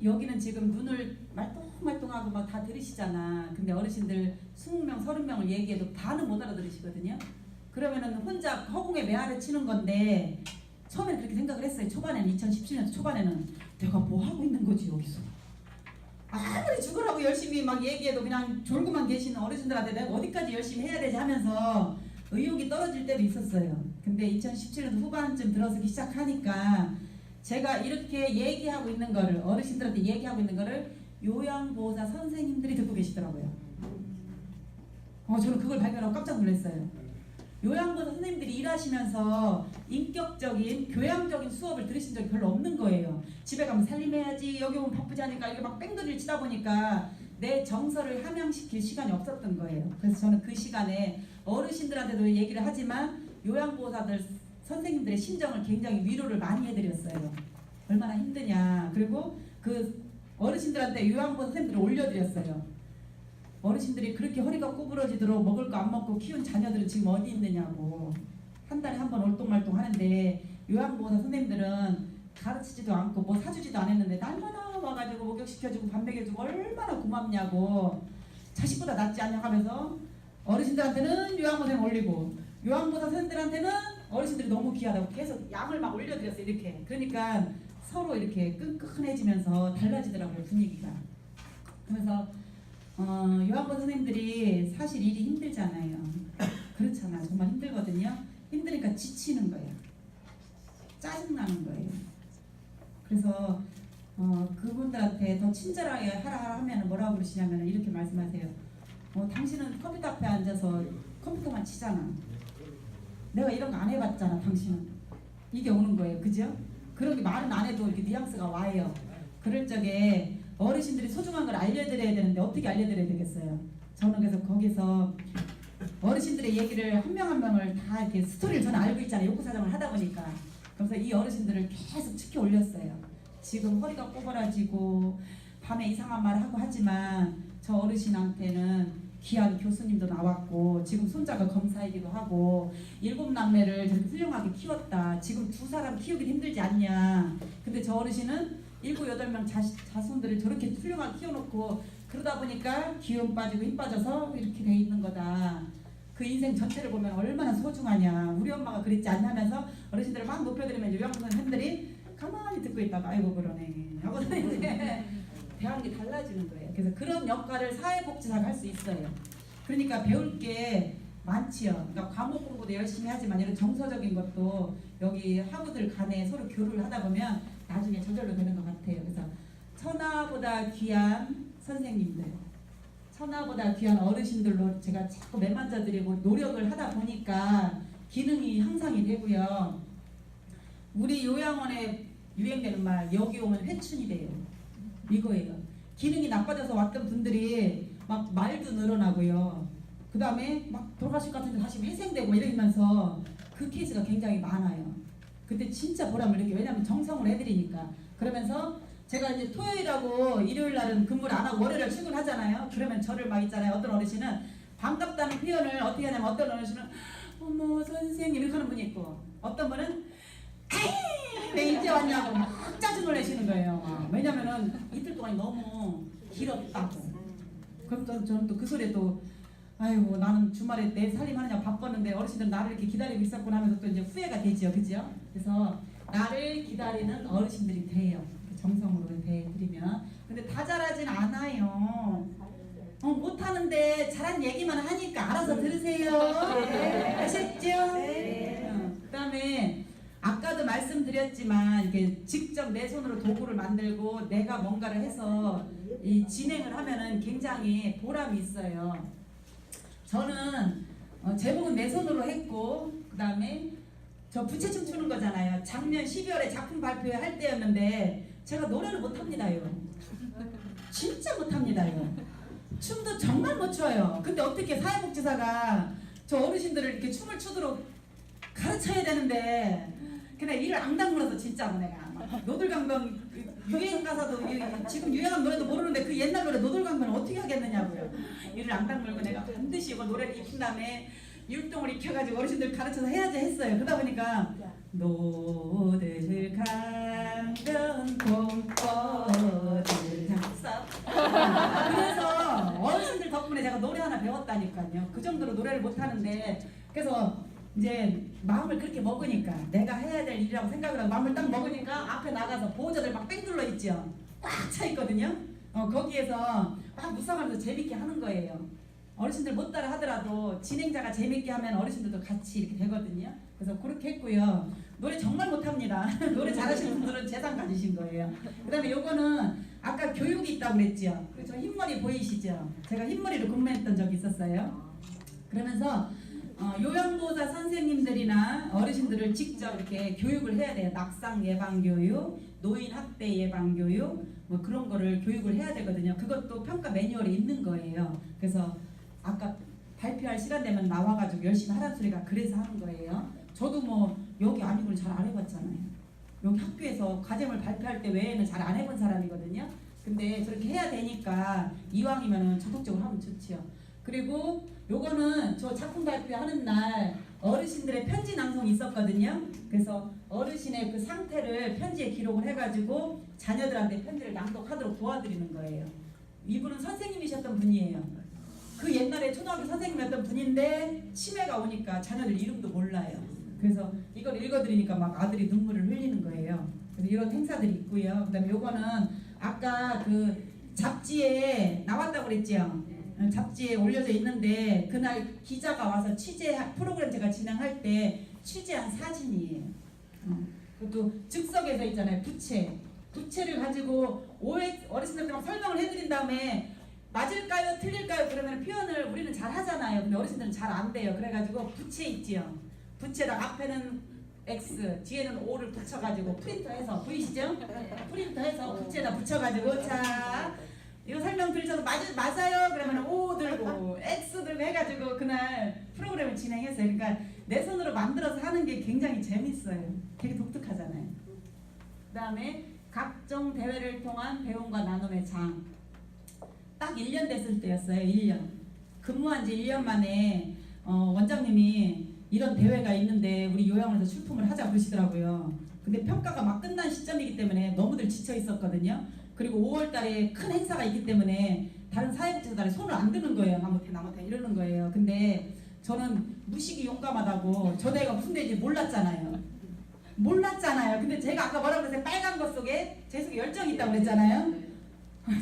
여기는 지금 눈을 말똥말똥하고 막 다 들으시잖아. 근데 어르신들 20명, 30명을 얘기해도 다는 못 알아들으시거든요. 그러면은 혼자 허공에 매아를 치는 건데 처음에는 그렇게 생각을 했어요. 초반에는 2017년 초반에는 내가 뭐 하고 있는 거지 여기서. 아무리 죽으라고 열심히 막 얘기해도 그냥 졸고만 계시는 어르신들한테 내가 어디까지 열심히 해야 되지 하면서 의욕이 떨어질 때도 있었어요. 근데 2017년 후반쯤 들어서기 시작하니까 제가 이렇게 얘기하고 있는 거를 어르신들한테 얘기하고 있는 거를 요양보호사 선생님들이 듣고 계시더라고요. 저는 그걸 발견하고 깜짝 놀랐어요. 요양보호사 선생님들이 일하시면서 인격적인 교양적인 수업을 들으신 적이 별로 없는 거예요. 집에 가면 살림해야지 여기 오면 바쁘지 않으니까 이게 막 뺑소리를 치다 보니까 내 정서를 함양시킬 시간이 없었던 거예요. 그래서 저는 그 시간에 어르신들한테도 얘기를 하지만 요양보호사들 선생님들의 심정을 굉장히 위로를 많이 해드렸어요. 얼마나 힘드냐. 그리고 그 어르신들한테 요양보호사 선생님들을 올려드렸어요. 어르신들이 그렇게 허리가 구부러지도록 먹을 거 안 먹고 키운 자녀들은 지금 어디 있느냐고. 한 달에 한 번 올동말동 하는데 요양보호사 선생님들은 가르치지도 않고 뭐 사주지도 않았는데 날마다 와가지고 목욕시켜주고 밥 먹여주고 얼마나 고맙냐고. 자식보다 낫지 않냐 하면서 어르신들한테는 요양보호사 선생님 올리고 요양보호사 선생님들한테는 어르신들이 너무 귀하다고 계속 양을 막 올려드렸어요. 이렇게. 그러니까 서로 이렇게 끈끈해지면서 달라지더라고요, 분위기가. 그래서 요양보호사 선생님들이 사실 일이 힘들잖아요. 그렇잖아. 정말 힘들거든요. 힘드니까 지치는 거예요. 짜증나는 거예요. 그래서 그분들한테 더 친절하게 하라 하면 뭐라고 그러시냐면 이렇게 말씀하세요. 당신은 컴퓨터 앞에 앉아서 컴퓨터만 치잖아. 내가 이런 거 안 해봤잖아. 당신은. 이게 오는 거예요. 그죠? 그런 게 말은 안 해도 이렇게 뉘앙스가 와요. 그럴 적에 어르신들이 소중한 걸 알려드려야 되는데 어떻게 알려드려야 되겠어요? 저는 그래서 거기서 어르신들의 얘기를 한 명 한 명을 다 이렇게 스토리를 저는 알고 있잖아요. 욕구사정을 하다 보니까. 그래서 이 어르신들을 계속 지켜 올렸어요. 지금 허리가 꼬부라지고 밤에 이상한 말 하고 하지만 저 어르신한테는 귀한 교수님도 나왔고 지금 손자가 검사이기도 하고 7남매를 저렇게 훌륭하게 키웠다. 지금 2사람 키우기 힘들지 않냐. 근데 저 어르신은 7, 8명 자손들을 저렇게 훌륭하게 키워놓고 그러다 보니까 기운 빠지고 힘 빠져서 이렇게 돼 있는 거다. 그 인생 전체를 보면 얼마나 소중하냐. 우리 엄마가 그랬지 않냐면서 어르신들을 막 높여드리면 요양선생님들이 가만히 듣고 있다가 아이고 그러네 하고 이제 대하는 게 달라지는 거예요. 그래서 그런 역할을 사회복지사가 할 수 있어요. 그러니까 배울 게 많지요. 그러니까 과목 공부도 열심히 하지만 이런 정서적인 것도 여기 학우들 간에 서로 교류를 하다 보면 나중에 저절로 되는 것 같아요. 그래서 천하보다 귀한 선생님들, 천하보다 귀한 어르신들로 제가 자꾸 매만져드리고 노력을 하다 보니까 기능이 향상이 되고요. 우리 요양원에 유행되는 말 여기 오면 회춘이 돼요. 이거예요. 기능이 나빠져서 왔던 분들이 막 말도 늘어나고요. 그 다음에 막 돌아가실 것 같은데 다시 회생되고 이러면서 그 케이스가 굉장히 많아요. 그때 진짜 보람을 느껴요. 왜냐하면 정성을 해드리니까. 그러면서 제가 이제 토요일하고 일요일 날은 근무를 안 하고 월요일날 출근하잖아요. 그러면 저를 막 있잖아요. 어떤 어르신은 반갑다는 표현을 어떻게 하냐면 어떤 어르신은 어머 선생님 이렇게 하는 분이 있고 어떤 분은 에이 왜 이제 왔냐고 막 짜증을 내시는 거예요. 왜냐면은 이틀 동안이 너무 길었다고. 그럼 저는 또 그 소리에 또 아이고 나는 주말에 내 살림하느냐 바빴는데 어르신들 나를 이렇게 기다리고 있었구나 하면서 또 이제 후회가 되지요. 그죠? 그래서 나를 기다리는 어르신들이 돼요. 정성으로 대해드리면. 근데 다 잘하진 않아요. 못하는데 잘한 얘기만 하니까 알아서 들으세요. 아셨죠? 그 다음에 아까도 말씀드렸지만 이게 직접 내 손으로 도구를 만들고 내가 뭔가를 해서 이 진행을 하면은 굉장히 보람이 있어요. 저는 제목은 내 손으로 했고 그 다음에 저 부채춤 추는 거잖아요. 작년 12월에 작품 발표할 때였는데 제가 노래를 못합니다요. 진짜 못합니다요. 춤도 정말 못 춰요. 근데 어떻게 사회복지사가 저 어르신들을 이렇게 춤을 추도록 가르쳐야 되는데 그냥 이를 앙당물어서 진짜로 내가 노들강변 유행 가사도 지금 유행한 노래도 모르는데 그 옛날 노래 노들강변을 어떻게 하겠느냐고요. 이를 앙당물고 내가 반드시 이거 노래를 익힌 다음에 율동을 익혀가지고 어르신들 가르쳐서 해야지 했어요. 그러다 보니까 노들강변 봄꽃을 작사 그래서 어르신들 덕분에 제가 노래 하나 배웠다니까요. 그 정도로 노래를 못하는데 그래서 이제 마음을 그렇게 먹으니까 내가 해야 될 일이라고 생각을 하고 마음을 딱 먹으니까 앞에 나가서 보호자들 막 뺑 둘러 있죠. 꽉 차 있거든요. 거기에서 막 무쌍하면서 재밌게 하는 거예요. 어르신들 못 따라 하더라도 진행자가 재밌게 하면 어르신들도 같이 이렇게 되거든요. 그래서 그렇게 했고요. 노래 정말 못합니다. 노래 잘하시는 분들은 재산 가지신 거예요. 그 다음에 요거는 아까 교육이 있다고 그랬죠. 그리고 저 흰머리 보이시죠? 제가 흰머리로 근무했던 적이 있었어요. 그러면서 요양보호사 선생님들이나 어르신들을 직접 이렇게 교육을 해야 돼요. 낙상 예방 교육, 노인 학대 예방 교육, 뭐 그런 거를 교육을 해야 되거든요. 그것도 평가 매뉴얼에 있는 거예요. 그래서 아까 발표할 시간 되면 나와가지고 열심히 하라는 소리가 그래서 하는 거예요. 저도 뭐 여기 아니고는 잘 안 해봤잖아요. 여기 학교에서 과제물 발표할 때 외에는 잘 안 해본 사람이거든요. 근데 저렇게 해야 되니까 이왕이면은 적극적으로 하면 좋지요. 그리고 요거는 저 작품 발표하는 날 어르신들의 편지 낭송이 있었거든요. 그래서 어르신의 그 상태를 편지에 기록을 해가지고 자녀들한테 편지를 낭독하도록 도와드리는 거예요. 이분은 선생님이셨던 분이에요. 그 옛날에 초등학교 선생님이었던 분인데 치매가 오니까 자녀들 이름도 몰라요. 그래서 이걸 읽어드리니까 막 아들이 눈물을 흘리는 거예요. 그래서 이런 행사들이 있고요. 그다음에 요거는 아까 그 잡지에 나왔다고 그랬죠. 잡지에 올려져 있는데 그날 기자가 와서 취재 프로그램 제가 진행할 때 취재한 사진이에요. 그것도 즉석에서 있잖아요. 부채를 가지고 어르신들한테 막 설명을 해드린 다음에 맞을까요? 틀릴까요? 그러면 표현을 우리는 잘 하잖아요. 근데 어르신들은 잘 안 돼요. 그래가지고 부채 있지요. 부채랑 앞에는 X, 뒤에는 O를 붙여가지고 프린터해서 보이시죠? 프린터해서 부채에다 붙여가지고 자 이거 설명 드리셔서 맞아요? 그러면 O 들고 X 들고 해가지고 그날 프로그램을 진행했어요. 그러니까 내 손으로 만들어서 하는 게 굉장히 재밌어요. 되게 독특하잖아요. 그 다음에 각종 대회를 통한 배움과 나눔의 장. 딱 1년 됐을 때였어요. 1년. 근무한 지 1년 만에 원장님이 이런 대회가 있는데 우리 요양원에서 출품을 하자 그러시더라고요. 근데 평가가 막 끝난 시점이기 때문에 너무들 지쳐 있었거든요. 그리고 5월 달에 큰 행사가 있기 때문에 다른 사회복지사들이 손을 안 드는 거예요. 나못해 이러는 거예요. 근데 저는 무식이 용감하다고 저 대회가 무슨 대회인지 몰랐잖아요. 근데 제가 아까 뭐라고 그랬어요? 빨간 것 속에 제 속에 열정이 있다고 그랬잖아요.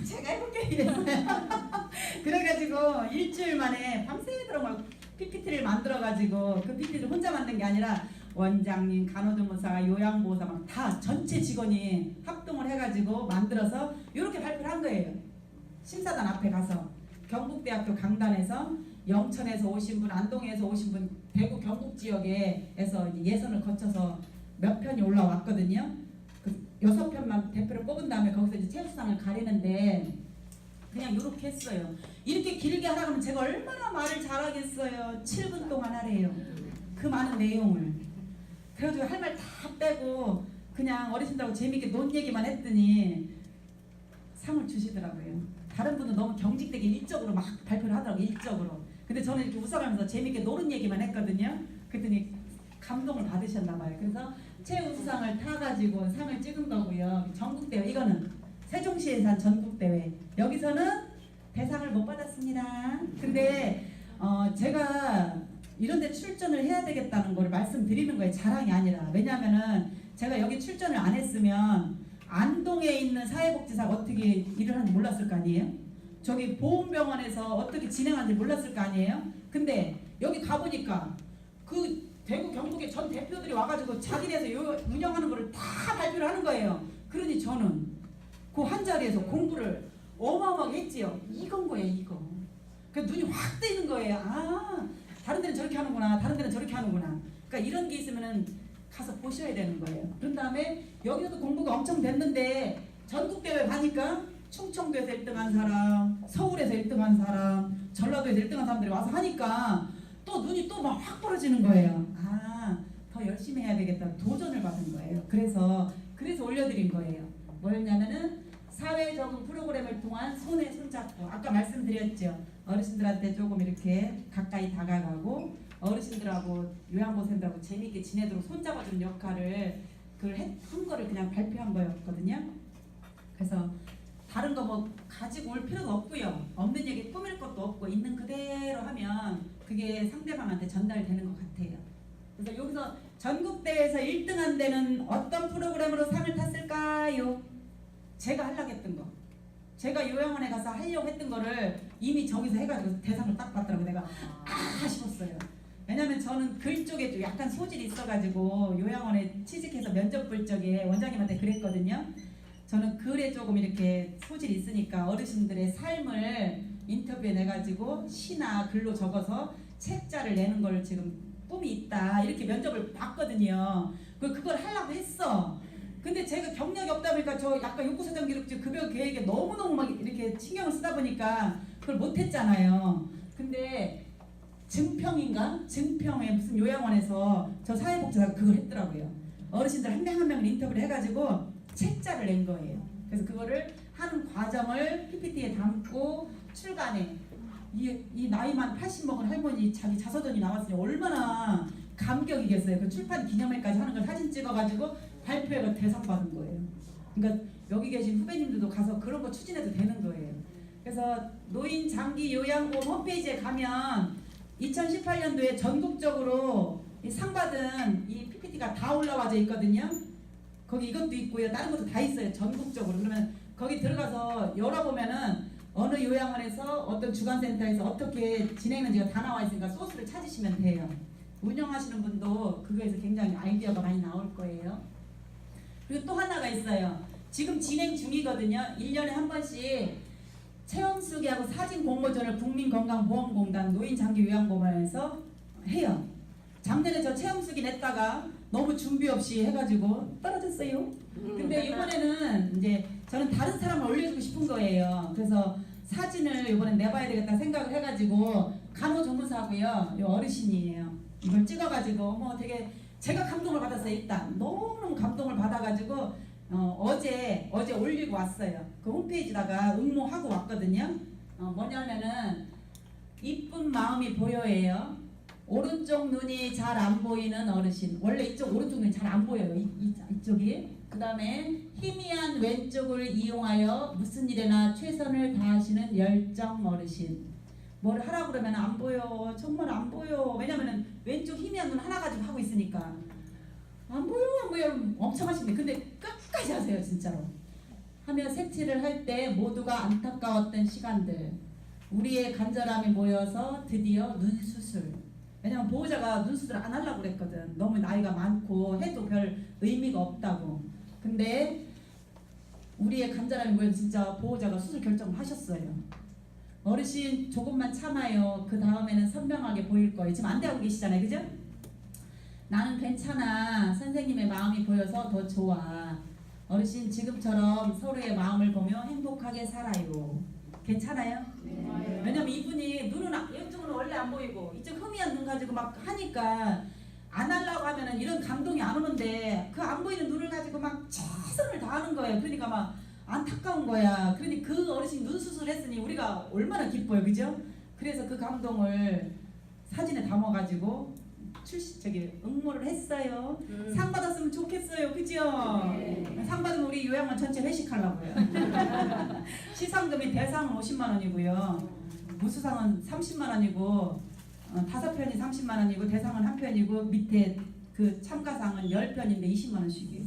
제가 해볼게 이랬어요. 그래가지고 일주일 만에 밤새도록 막 PPT를 만들어가지고 그 PPT를 혼자 만든 게 아니라 원장님, 간호조무사, 요양보호사 막 다 전체 직원이 합동을 해가지고 만들어서 이렇게 발표를 한 거예요. 심사단 앞에 가서 경북대학교 강단에서 영천에서 오신 분, 안동에서 오신 분, 대구 경북 지역에서 예선을 거쳐서 몇 편이 올라왔거든요. 그 6편만 대표를 뽑은 다음에 거기서 이제 최우수상을 가리는데 그냥 이렇게 했어요. 이렇게 길게 하라 면 제가 얼마나 말을 잘하겠어요. 7분 동안 하래요. 그 많은 내용을. 그래가지고 할 말 다 빼고 그냥 어르신들하고 재밌게 논 얘기만 했더니 상을 주시더라고요. 다른 분은 너무 경직되게 일적으로 막 발표를 하더라고요. 일적으로. 근데 저는 이렇게 웃어가면서 재밌게 노는 얘기만 했거든요. 그랬더니 감동을 받으셨나봐요. 그래서 최우수상을 타가지고 상을 찍은 거고요. 전국대회 이거는 세종시에서 한 전국대회. 여기서는 대상을 못 받았습니다. 근데 제가 이런 데 출전을 해야 되겠다는 걸 말씀드리는 거예요. 자랑이 아니라. 왜냐하면은 제가 여기 출전을 안 했으면 안동에 있는 사회복지사가 어떻게 일을 하는지 몰랐을 거 아니에요? 저기 보훈병원에서 어떻게 진행하는지 몰랐을 거 아니에요? 근데 여기 가보니까 그 대구 경북의 전 대표들이 와가지고 자기네에서 운영하는 거를 다 발표를 하는 거예요. 그러니 저는 그 한 자리에서 공부를 어마어마하게 했지요. 이건 거예요, 이거. 그 눈이 확 뜨이는 거예요. 아, 다른 데는 저렇게 하는구나, 다른 데는 저렇게 하는구나. 그러니까 이런 게 있으면은 가서 보셔야 되는 거예요. 그런 다음에 여기서도 공부가 엄청 됐는데 전국대회 가니까 충청도에서 1등한 사람, 서울에서 1등한 사람, 전라도에서 1등한 사람들이 와서 하니까 또 눈이 또 막 확 벌어지는 거예요. 아, 더 열심히 해야 되겠다. 도전을 받은 거예요. 그래서 올려드린 거예요. 뭐였냐면은 사회 적응 프로그램을 통한 손에 손잡고 아까 말씀드렸죠. 어르신들한테 조금 이렇게 가까이 다가가고 어르신들하고 요양보호사들하고 재미있게 지내도록 손잡아주는 역할을 한 거를 그냥 발표한 거였거든요. 그래서 다른 거 뭐 가지고 올 필요도 없고요. 없는 얘기 꾸밀 것도 없고 있는 그대로 하면 그게 상대방한테 전달되는 것 같아요. 그래서 여기서 전국대회에서 1등한 데는 어떤 프로그램으로 상을 탔을까요? 제가 하려고 했던 거. 제가 요양원에 가서 하려고 했던 거를 이미 저기서 해가지고 대상을 딱 받더라고요. 내가 싶었어요. 왜냐면 저는 글 쪽에 좀 약간 소질이 있어가지고 요양원에 취직해서 면접 볼 적에 원장님한테 그랬거든요. 저는 글에 조금 이렇게 소질이 있으니까 어르신들의 삶을 인터뷰에 내가지고 시나 글로 적어서 책자를 내는 걸 지금 꿈이 있다 이렇게 면접을 봤거든요. 그걸 하려고 했어. 근데 제가 경력이 없다 보니까 저 약간 욕구사정 기록지 급여 계획에 너무너무 막 이렇게 신경을 쓰다 보니까 그걸 못했잖아요. 근데 증평인가? 증평에 무슨 요양원에서 저 사회복지사가 그걸 했더라고요. 어르신들 한 명 한 명을 인터뷰를 해가지고 책자를 낸 거예요. 그래서 그거를 하는 과정을 PPT에 담고 출간해. 이 나이만 80 먹은 할머니 자기 자서전이 나왔으니 얼마나 감격이겠어요. 그 출판 기념회까지 하는 걸 사진 찍어가지고 발표회가 대상 받은 거예요. 그러니까 여기 계신 후배님들도 가서 그런 거 추진해도 되는 거예요. 그래서 노인 장기 요양보험 홈페이지에 가면 2018년도에 전국적으로 이 상 받은 이 PPT가 다 올라와져 있거든요. 거기 이것도 있고요. 다른 것도 다 있어요. 전국적으로. 그러면 거기 들어가서 열어보면은 어느 요양원에서 어떤 주간센터에서 어떻게 진행했는지가 다 나와 있으니까 소스를 찾으시면 돼요. 운영하시는 분도 그거에서 굉장히 아이디어가 많이 나올 거예요. 그리고 또 하나가 있어요. 지금 진행 중이거든요. 1년에 한 번씩 체험 쓰기하고 사진 공모전을 국민건강보험공단 노인장기요양보험원에서 해요. 작년에 저 체험 쓰기 냈다가 너무 준비 없이 해가지고 떨어졌어요. 근데 이번에는 이제 저는 다른 사람을 올려주고 싶은 거예요. 그래서 사진을 이번엔 내봐야 되겠다 생각을 해가지고 간호조무사고요. 이 어르신이에요. 이걸 찍어가지고 뭐 되게 제가 감동을 받았어요. 일단 너무너무 감동을 받아가지고 어제 올리고 왔어요. 그 홈페이지다가 응모하고 왔거든요. 뭐냐면은 이쁜 마음이 보여예요. 오른쪽 눈이 잘 안 보이는 어르신. 원래 이쪽 오른쪽 눈이 잘 안 보여요. 이쪽이. 그 다음에 희미한 왼쪽을 이용하여 무슨 일에나 최선을 다하시는 열정 어르신. 뭘 하라고 그러면 안 보여. 정말 안 보여. 왜냐면은 왼쪽 희미한 눈 하나 가지고 하고 있으니까. 안 보여 엄청 하시네. 근데 끝까지 하세요 진짜로. 하며 색칠을 할 때 모두가 안타까웠던 시간들, 우리의 간절함이 모여서 드디어 눈 수술. 왜냐면 보호자가 눈 수술 안 하려고 그랬거든. 너무 나이가 많고 해도 별 의미가 없다고. 근데 우리의 간절함이 모여서 진짜 보호자가 수술 결정을 하셨어요. 어르신 조금만 참아요. 그 다음에는 선명하게 보일 거예요. 지금 안대하고 계시잖아요, 그죠? 나는 괜찮아. 선생님의 마음이 보여서 더 좋아. 어르신 지금처럼 서로의 마음을 보며 행복하게 살아요. 괜찮아요? 네. 왜냐면 이분이 눈은 이쪽은 원래 안 보이고 이쪽 흐미한 눈 가지고 막 하니까 안 하려고 하면은 이런 감동이 안 오는데 그 안 보이는 눈을 가지고 막 최선을 다하는 거예요. 그러니까 막 안타까운 거야. 그러니 그 어르신 눈 수술했으니 우리가 얼마나 기뻐요, 그죠? 그래서 그 감동을 사진에 담아가지고 응모를 했어요. 상 받았으면 좋겠어요, 그죠? 네. 상 받으면 우리 요양원 전체 회식하려고요. 시상금이 대상은 50만 원이고요. 무수상은 30만 원이고 5편이 30만 원이고 대상은 한 편이고 밑에 그 참가상은 10편인데 20만 원씩이에요.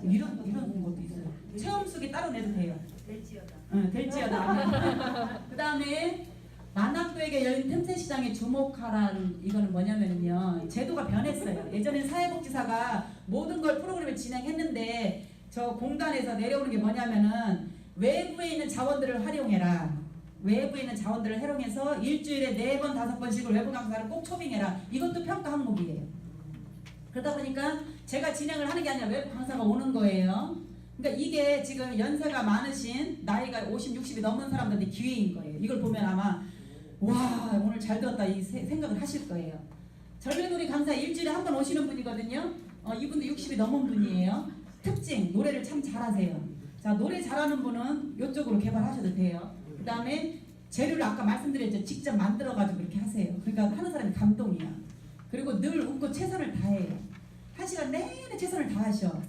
이런 것도 있어요. 체험 쓰기 따로 내도 돼요. 될지어다. 응, 될지어다. 그 다음에 만학도에게 열린 틈새 시장에 주목하라는 이거는 뭐냐면요. 제도가 변했어요. 예전엔 사회복지사가 모든 걸 프로그램을 진행했는데 저 공단에서 내려오는 게 뭐냐면은 외부에 있는 자원들을 활용해라. 외부에 있는 자원들을 활용해서 일주일에 4번, 5번씩을 외부 강사를 꼭 초빙해라. 이것도 평가 항목이에요. 그러다 보니까 제가 진행을 하는 게 아니라 외부 강사가 오는 거예요. 그러니까 이게 지금 연세가 많으신 나이가 50, 60이 넘은 사람들한테 기회인 거예요. 이걸 보면 아마 와 오늘 잘 들었다 이 생각을 하실 거예요. 절매놀이 강사 일주일에 한 번 오시는 분이거든요. 이분도 60이 넘은 분이에요. 특징 노래를 참 잘하세요. 자 노래 잘하는 분은 이쪽으로 개발하셔도 돼요. 그 다음에 재료를 아까 말씀드렸죠. 직접 만들어가지고 이렇게 하세요. 그러니까 하는 사람이 감동이야. 그리고 늘 웃고 최선을 다해요. 1시간 내내 최선을 다하셔.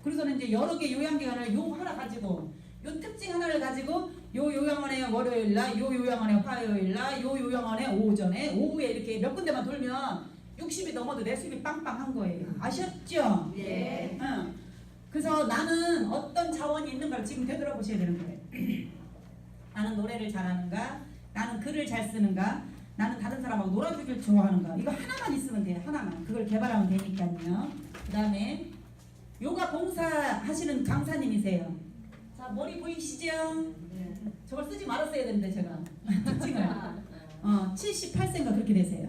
그래서는 이제 여러 개 요양기관을 요 하나 가지고 요 특징 하나를 가지고 요 요양원에 월요일날, 요 요양원에 화요일날, 요 요양원에 오전에, 오후에 이렇게 몇 군데만 돌면 60이 넘어도 내 수입이 빵빵한 거예요. 아셨죠? 네. 응. 그래서 나는 어떤 자원이 있는가를 지금 되돌아보셔야 되는 거예요. 나는 노래를 잘하는가? 나는 글을 잘 쓰는가? 나는 다른 사람하고 놀아주길 좋아하는가? 이거 하나만 있으면 돼요. 하나만. 그걸 개발하면 되니까요. 그 다음에 요가 봉사 하시는 강사님이세요. 자 머리 보이시죠? 네. 저걸 쓰지 말았어야 되는데 제가 특징을 78세인가 그렇게 되세요.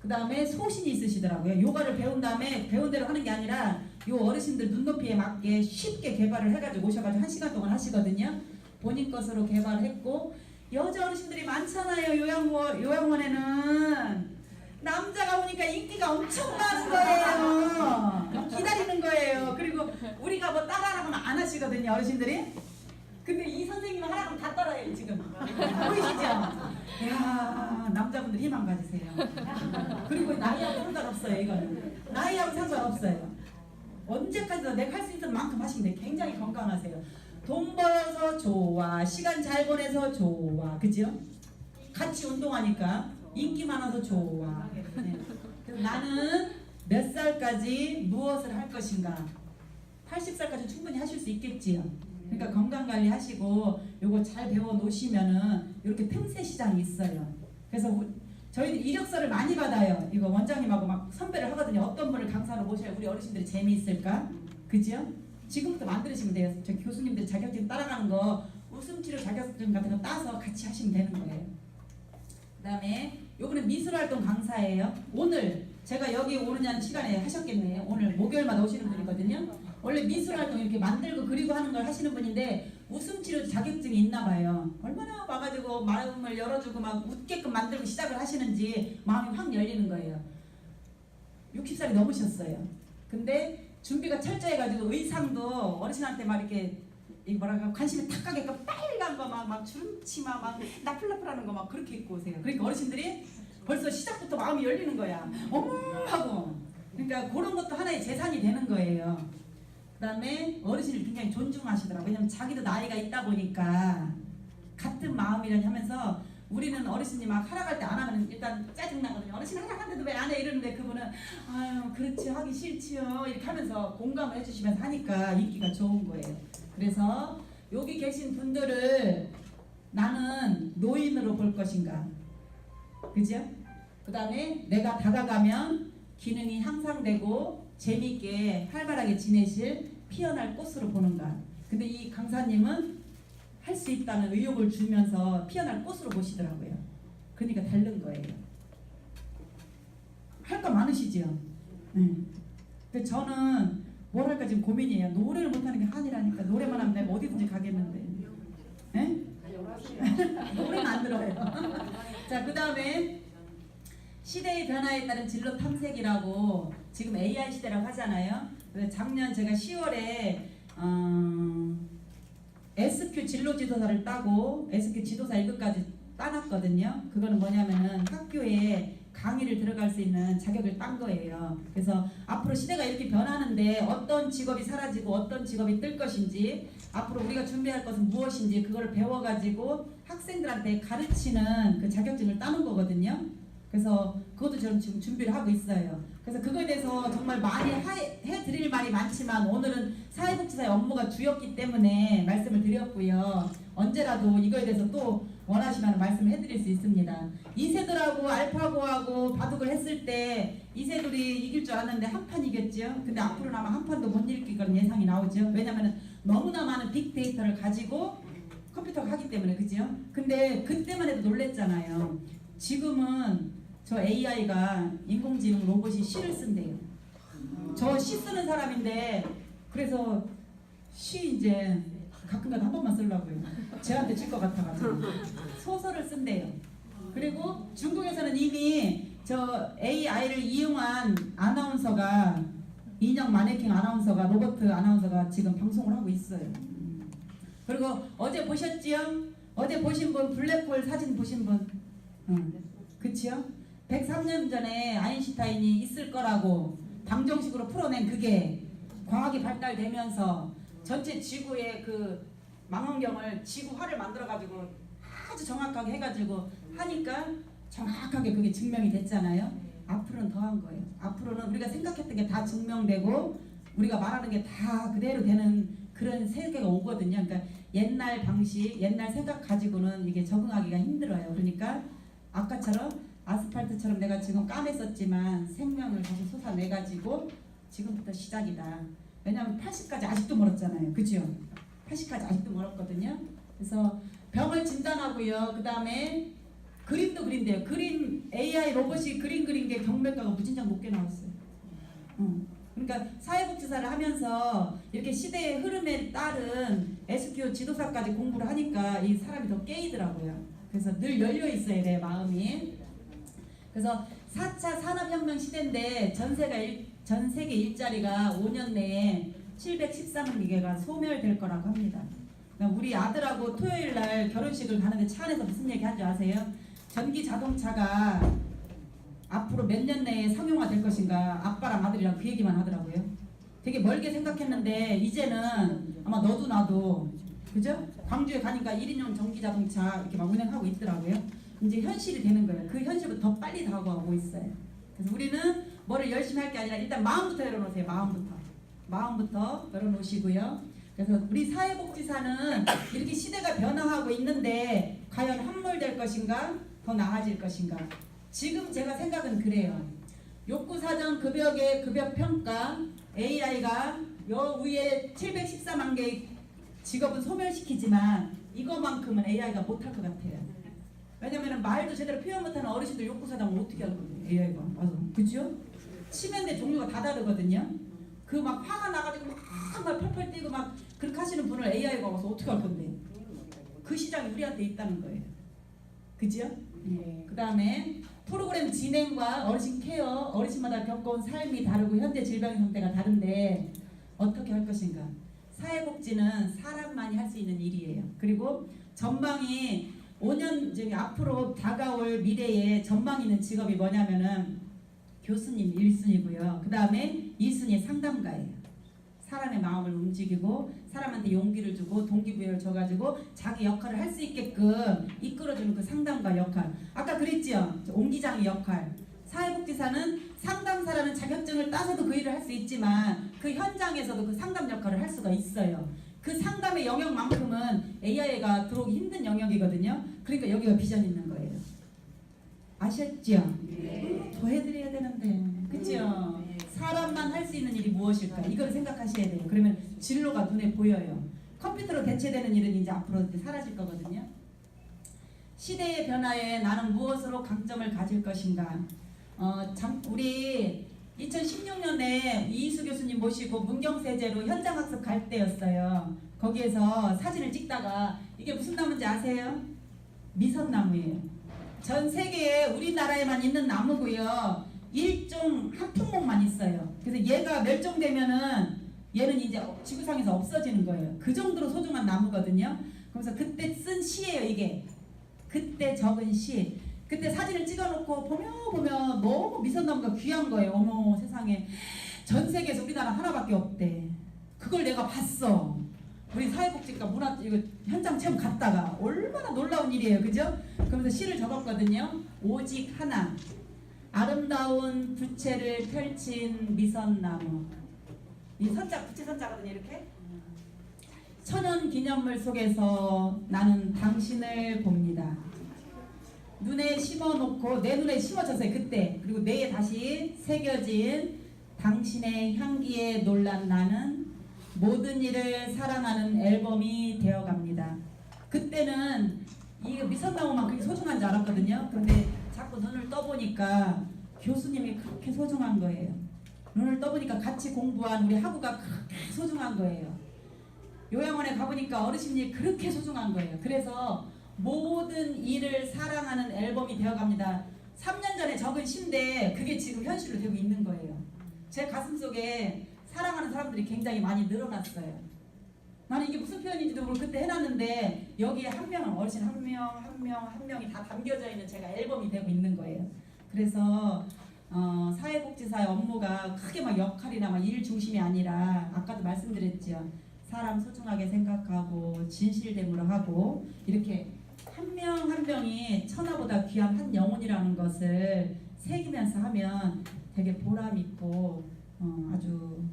그 다음에 소신이 있으시더라고요. 요가를 배운 다음에 배운 대로 하는 게 아니라 요 어르신들 눈높이에 맞게 쉽게 개발을 해가지고 오셔가지고 1시간 동안 하시거든요. 본인 것으로 개발했고 여자 어르신들이 많잖아요. 요양원에는 남자가 오니까 인기가 엄청 많은 거예요. 기다리는 거예요. 그리고 우리가 뭐 따라하면 안 하시거든요, 어르신들이. 근데 이 선생님은 하라고 하면 다 따라해요, 지금. 보이시죠? 야, 남자분들 희망 가지세요. 그리고 나이하고 상관없어요, 이거는. 나이하고 상관없어요. 언제까지도 내가 할 수 있는 만큼 하시면 돼요. 굉장히 건강하세요. 돈 벌어서 좋아, 시간 잘 보내서 좋아, 그죠? 같이 운동하니까 인기 많아서 좋아. 네. 그래서 나는 몇 살까지 무엇을 할 것인가? 80살까지 충분히 하실 수 있겠지요. 그러니까 건강 관리 하시고 요거 잘 배워 놓으시면은 이렇게 틈새 시장이 있어요. 그래서 저희들 이력서를 많이 받아요. 이거 원장님하고 막 선배를 하거든요. 어떤 분을 강사로 모셔야 우리 어르신들이 재미있을까? 그죠? 지금부터 만드시면 돼요. 저 교수님들 자격증 따라가는 거 웃음치료 자격증 같은 거 따서 같이 하시면 되는 거예요. 그 다음에 요번에 미술활동 강사예요. 오늘 제가 여기 오느냐는 시간에 하셨겠네요. 오늘 목요일마다 오시는 분이거든요. 원래 미술활동 이렇게 만들고 그리고 하는 걸 하시는 분인데 웃음치료 자격증이 있나 봐요. 얼마나 와가지고 마음을 열어주고 막 웃게끔 만들고 시작을 하시는지 마음이 확 열리는 거예요. 60살이 넘으셨어요. 근데 준비가 철저해가지고 의상도 어르신한테 막 이렇게 뭐랄까 관심이 탁 가게끔 빨간 거 막 주름치마 막 나풀나풀하는 거 막 그렇게 입고 오세요. 그러니까 어르신들이 벌써 시작부터 마음이 열리는 거야. 어머 하고. 그러니까 그런 것도 하나의 재산이 되는 거예요. 그 다음에 어르신을 굉장히 존중하시더라고요. 왜냐면 자기도 나이가 있다 보니까 같은 마음이라니 하면서 우리는 어르신이 막 하라고 할 때 안 하면 일단 짜증나거든요. 어르신 하라고 하는데도 왜 안 해? 이러는데 그분은 아유 그렇지 하기 싫지요. 이렇게 하면서 공감을 해주시면서 하니까 인기가 좋은 거예요. 그래서 여기 계신 분들을 나는 노인으로 볼 것인가? 그죠? 그 다음에 내가 다가가면 기능이 향상되고 재미있게 활발하게 지내실 피어날 꽃으로 보는가? 근데 이 강사님은 할 수 있다는 의욕을 주면서 피어날 꽃으로 보시더라고요. 그러니까 다른 거예요. 할 거 많으시죠? 근데 저는 뭘 할까 지금 고민이에요. 노래를 못하는 게 한이라니까. 노래만 하면 내가 어디든지 가겠는데. 노래는 안 들어요. 자, 그 다음에 시대의 변화에 따른 진로 탐색이라고 지금 AI 시대라고 하잖아요. 그래서 작년 제가 10월에 SQ 진로 지도사를 따고 SQ 지도사 1급까지 따놨거든요. 그거는 뭐냐면은 학교에 강의를 들어갈 수 있는 자격을 딴 거예요. 그래서 앞으로 시대가 이렇게 변하는데 어떤 직업이 사라지고 어떤 직업이 뜰 것인지 앞으로 우리가 준비할 것은 무엇인지 그걸 배워가지고 학생들한테 가르치는 그 자격증을 따는 거거든요. 그래서 그것도 저는 지금 준비를 하고 있어요. 그래서 그거에 대해서 정말 많이 해드릴 말이 많지만 오늘은 사회복지사의 업무가 주였기 때문에 말씀을 드렸고요. 언제라도 이거에 대해서 또 원하시면 말씀을 해드릴 수 있습니다. 이세돌하고 알파고하고 바둑을 했을 때 이세돌이 이길 줄 알았는데 한 판 이겼죠. 근데 앞으로는 아마 한 판도 못 이길 거라는 예상이 나오죠. 왜냐하면 너무나 많은 빅데이터를 가지고 컴퓨터가 하기 때문에 그죠. 근데 그때만 해도 놀랬잖아요. 지금은 저 AI가 인공지능 로봇이 시를 쓴대요. 저 시 쓰는 사람인데 그래서 시 이제 가끔가다 한 번만 쓰려고요. 쟤한테 질 것 같아가지고 소설을 쓴대요. 그리고 중국에서는 이미 저 AI를 이용한 아나운서가 인형 마네킹 아나운서가 로버트 아나운서가 지금 방송을 하고 있어요. 그리고 어제 보셨지요? 어제 보신 분 블랙홀 사진 보신 분? 그치요? 103년 전에 아인슈타인이 있을 거라고 방정식으로 풀어낸 그게 과학이 발달되면서 전체 지구의 그 망원경을 지구화를 만들어가지고 아주 정확하게 해가지고 하니까 정확하게 그게 증명이 됐잖아요. 앞으로는 더한 거예요. 앞으로는 우리가 생각했던 게 다 증명되고 우리가 말하는 게 다 그대로 되는 그런 세계가 오거든요. 그러니까 옛날 방식, 옛날 생각 가지고는 이게 적응하기가 힘들어요. 그러니까 아까처럼 아스팔트처럼 내가 지금 까맸었지만 생명을 다시 솟아내가지고 지금부터 시작이다. 왜냐하면 80까지 아직도 멀었잖아요. 그죠? 80까지 아직도 멀었거든요. 그래서 병을 진단하고요. 그 다음에 그림도 그린대요. AI 로봇이 그림 그린 게 경매가가 무진장 높게 나왔어요. 그러니까 사회복지사를 하면서 이렇게 시대의 흐름에 따른 SQ 지도사까지 공부를 하니까 이 사람이 더 깨이더라고요. 그래서 늘 열려 있어야 돼 마음이. 그래서 4차 산업혁명 시대인데 전 세계 일자리가 5년 내에 713만 개가 소멸될 거라고 합니다. 그러니까 우리 아들하고 토요일 날 결혼식을 가는데 차 안에서 무슨 얘기 한지 아세요? 전기 자동차가 앞으로 몇 년 내에 상용화될 것인가 아빠랑 아들이랑 그 얘기만 하더라고요. 되게 멀게 생각했는데 이제는 아마 너도 나도 그죠? 광주에 가니까 1인용 전기 자동차 이렇게 막 운행하고 있더라고요. 이제 현실이 되는 거예요. 그 현실보다 더 빨리 다가오고 있어요. 그래서 우리는 뭐를 열심히 할 게 아니라 일단 마음부터 열어놓으세요. 마음부터 열어놓으시고요. 그래서 우리 사회복지사는 이렇게 시대가 변화하고 있는데 과연 함몰될 것인가 더 나아질 것인가. 지금 제가 생각은 그래요. 욕구사전 급여계 급여평가 AI가 요 위에 714만 개의 직업은 소멸시키지만 이거만큼은 AI가 못할 것 같아요. 왜냐면 말도 제대로 표현 못하는 어르신들 욕구사장을 어떻게 할 건데 AI가 맞아 그죠? 치면대 종류가 다 다르거든요. 그 막 화가 나가지고 막 펄펄 뛰고 막 그렇게 하시는 분을 AI가 와서 어떻게 할 건데 그 시장이 우리한테 있다는 거예요. 그죠? 네. 그 다음에 프로그램 진행과 어르신 케어, 어르신마다 겪어온 삶이 다르고 현재 질병의 상태가 다른데 어떻게 할 것인가. 사회복지는 사람만이 할 수 있는 일이에요. 그리고 전망이 5년 중에 앞으로 다가올 미래에 전망 있는 직업이 뭐냐면은 교수님 1순위고요. 그 다음에 2순위 상담가예요. 사람의 마음을 움직이고 사람한테 용기를 주고 동기부여를 줘가지고 자기 역할을 할 수 있게끔 이끌어주는 그 상담가 역할. 아까 그랬지요. 옹기장의 역할. 사회복지사는 상담사라는 자격증을 따서도 그 일을 할 수 있지만 그 현장에서도 그 상담 역할을 할 수가 있어요. 그 상담의 영역만큼은 AI가 들어오기 힘든 영역이거든요. 그러니까 여기가 비전 있는 거예요. 아셨죠? 네. 더 해드려야 되는데 그죠? 사람만 할 수 있는 일이 무엇일까? 이걸 생각하셔야 돼요. 그러면 진로가 눈에 보여요. 컴퓨터로 대체되는 일은 이제 앞으로 사라질 거거든요. 시대의 변화에 나는 무엇으로 강점을 가질 것인가? 우리 2016년에 이희수 교수님 모시고 문경세제로 현장학습 갈 때였어요. 거기에서 사진을 찍다가 이게 무슨 나무인지 아세요? 미선나무예요. 전 세계에 우리나라에만 있는 나무고요. 일종 한 품목만 있어요. 그래서 얘가 멸종되면은 얘는 이제 지구상에서 없어지는 거예요. 그 정도로 소중한 나무거든요. 그래서 그때 쓴 시예요. 이게 그때 적은 시. 그때 사진을 찍어놓고 보면 너무 미선나무가 귀한 거예요. 어머 세상에 전 세계에서 우리나라 하나밖에 없대. 그걸 내가 봤어. 우리 사회복지과 문화 이거 현장 체험 갔다가 얼마나 놀라운 일이에요. 그죠? 그러면서 시를 적었거든요. 오직 하나 아름다운 부채를 펼친 미선나무. 이 선자 부채 선자거든요. 이렇게 천연기념물 속에서 나는 당신을 봅니다. 눈에 심어놓고 내 눈에 심어졌어요. 그때. 그리고 뇌에 다시 새겨진 당신의 향기에 놀란 나는 모든 일을 사랑하는 앨범이 되어갑니다. 그때는 이 미선나무만 그렇게 소중한 줄 알았거든요. 근데 자꾸 눈을 떠보니까 교수님이 그렇게 소중한 거예요. 눈을 떠보니까 같이 공부한 우리 학우가 그렇게 소중한 거예요. 요양원에 가보니까 어르신이 그렇게 소중한 거예요. 그래서 모든 일을 사랑하는 앨범이 되어갑니다. 3년 전에 적은 시인데 그게 지금 현실로 되고 있는 거예요. 제 가슴속에 사랑하는 사람들이 굉장히 많이 늘어났어요. 나는 이게 무슨 표현인지도 모르고 그때 해놨는데 여기에 한 명은 어르신 한 명이 다 담겨져 있는 제가 앨범이 되고 있는 거예요. 그래서 사회복지사의 업무가 크게 막 역할이나 막 일 중심이 아니라 아까도 말씀드렸죠. 사람 소중하게 생각하고 진실됨으로 하고 이렇게 한 명 한 명이 천하보다 귀한 한 영혼이라는 것을 새기면서 하면 되게 보람 있고 아주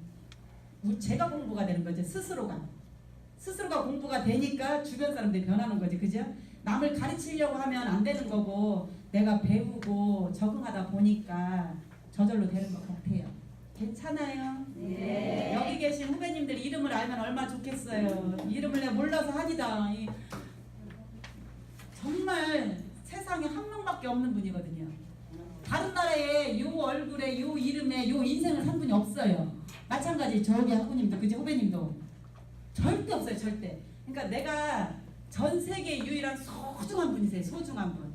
제가 공부가 되는 거죠. 스스로가 공부가 되니까 주변 사람들이 변하는 거지. 그죠? 남을 가르치려고 하면 안 되는 거고 내가 배우고 적응하다 보니까 저절로 되는 것 같아요. 괜찮아요? 네. 여기 계신 후배님들 이름을 알면 얼마나 좋겠어요. 이름을 내가 몰라서 아니다. 정말 세상에 한 명밖에 없는 분이거든요. 다른 나라에 요 얼굴에 요 이름에 요 인생을 산 분이 없어요. 마찬가지 저기 학우님도 그지 후배님도 절대 없어요. 절대. 그러니까 내가 전 세계 유일한 소중한 분이세요. 소중한 분.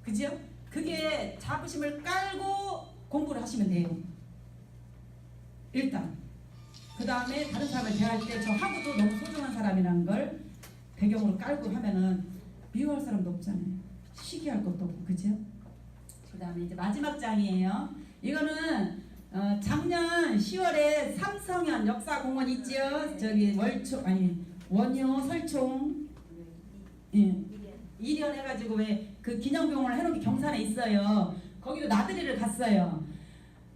그죠? 그게 자부심을 깔고 공부를 하시면 돼요. 일단 그 다음에 다른 사람을 대할 때 저 하고도 너무 소중한 사람이라는 걸 배경으로 깔고 하면은 미워할 사람도 없잖아요. 시기할 것도 없고, 그죠? 그 다음에 이제 마지막 장이에요. 이거는 작년 10월에 삼성현 역사공원 있죠? 저기 원효 설총 일연 해가지고 왜 그 기념병원을 해놓은 게 경산에 있어요. 거기로 나들이를 갔어요.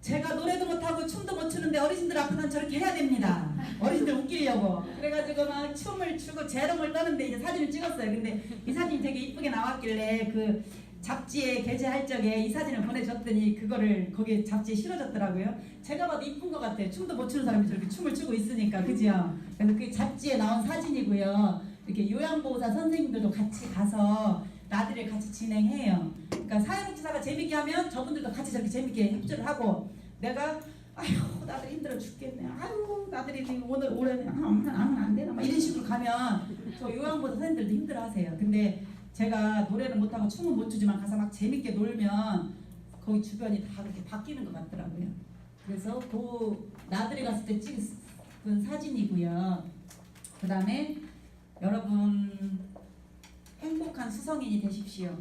제가 노래도 못하고 춤도 못 추는데 어르신들 앞에서는 저렇게 해야 됩니다. 어르신들 웃기려고. 그래가지고 막 춤을 추고 재롱을 떠는데 이제 사진을 찍었어요. 근데 이 사진이 되게 이쁘게 나왔길래 그 잡지에 게재할 적에 이 사진을 보내줬더니 그거를 거기 잡지에 실어줬더라고요. 제가 봐도 이쁜 것 같아요. 춤도 못 추는 사람이 저렇게 춤을 추고 있으니까, 그죠? 그래서 그게 잡지에 나온 사진이고요. 이렇게 요양보호사 선생님들도 같이 가서 나들이를 같이 진행해요. 그러니까 사회복지사가 재밌게 하면 저분들도 같이 저렇게 재밌게 협조를 하고, 내가 아휴 나들 힘들어 죽겠네, 아유 나들이 오늘 올해는 하면 안 되나 막 이런 식으로 가면 저 요양보호사 선생님들도 힘들어하세요. 근데 제가 노래는 못하고 춤은 못 추지만 가서 막 재밌게 놀면 거기 주변이 다 그렇게 바뀌는 것 같더라고요. 그래서 그 나들이 갔을 때 찍은 사진이고요. 그 다음에 여러분 행복한 수성인이 되십시오.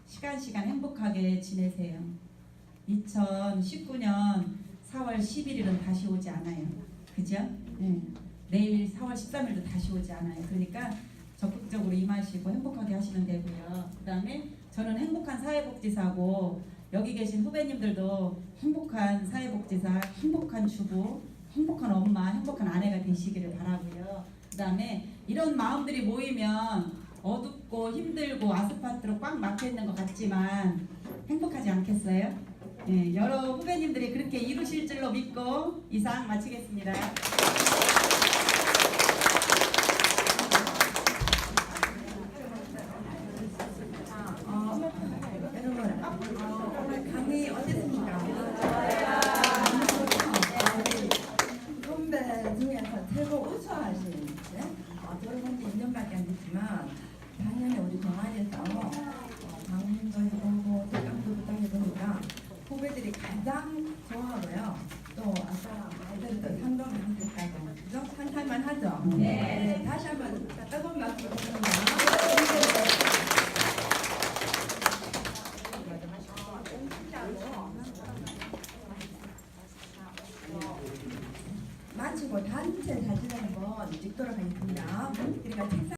시간 행복하게 지내세요. 2019년 4월 11일은 다시 오지 않아요. 그죠? 네. 내일 4월 13일도 다시 오지 않아요. 그러니까 적극적으로 임하시고 행복하게 하시면 되고요. 그 다음에 저는 행복한 사회복지사고, 여기 계신 후배님들도 행복한 사회복지사, 행복한 주부, 행복한 엄마, 행복한 아내가 되시기를 바라고요. 그 다음에 이런 마음들이 모이면 어둡고 힘들고 아스팔트로 꽉 막혀있는 것 같지만 행복하지 않겠어요? 네, 여러 후배님들이 그렇게 이루실 줄로 믿고 이상 마치겠습니다. 여러분 오늘 강의 어땠습니까? 선배 중에서 최고 우수하신 졸업한 지 2년밖에 안 됐지만 작년에 우리 동아리에서 방문도 해보고 특강도 부탁해보니까 후배들이 가장 좋아하고요. 또 아까 말들었던 상도 많이 됐다고, 그죠? 상탈만 하죠? 네. 다시 한번 뜨거운 박수 부탁드립니다. 마치고 단체 사진 한번 찍도록 하겠습니다. 그러니까 책상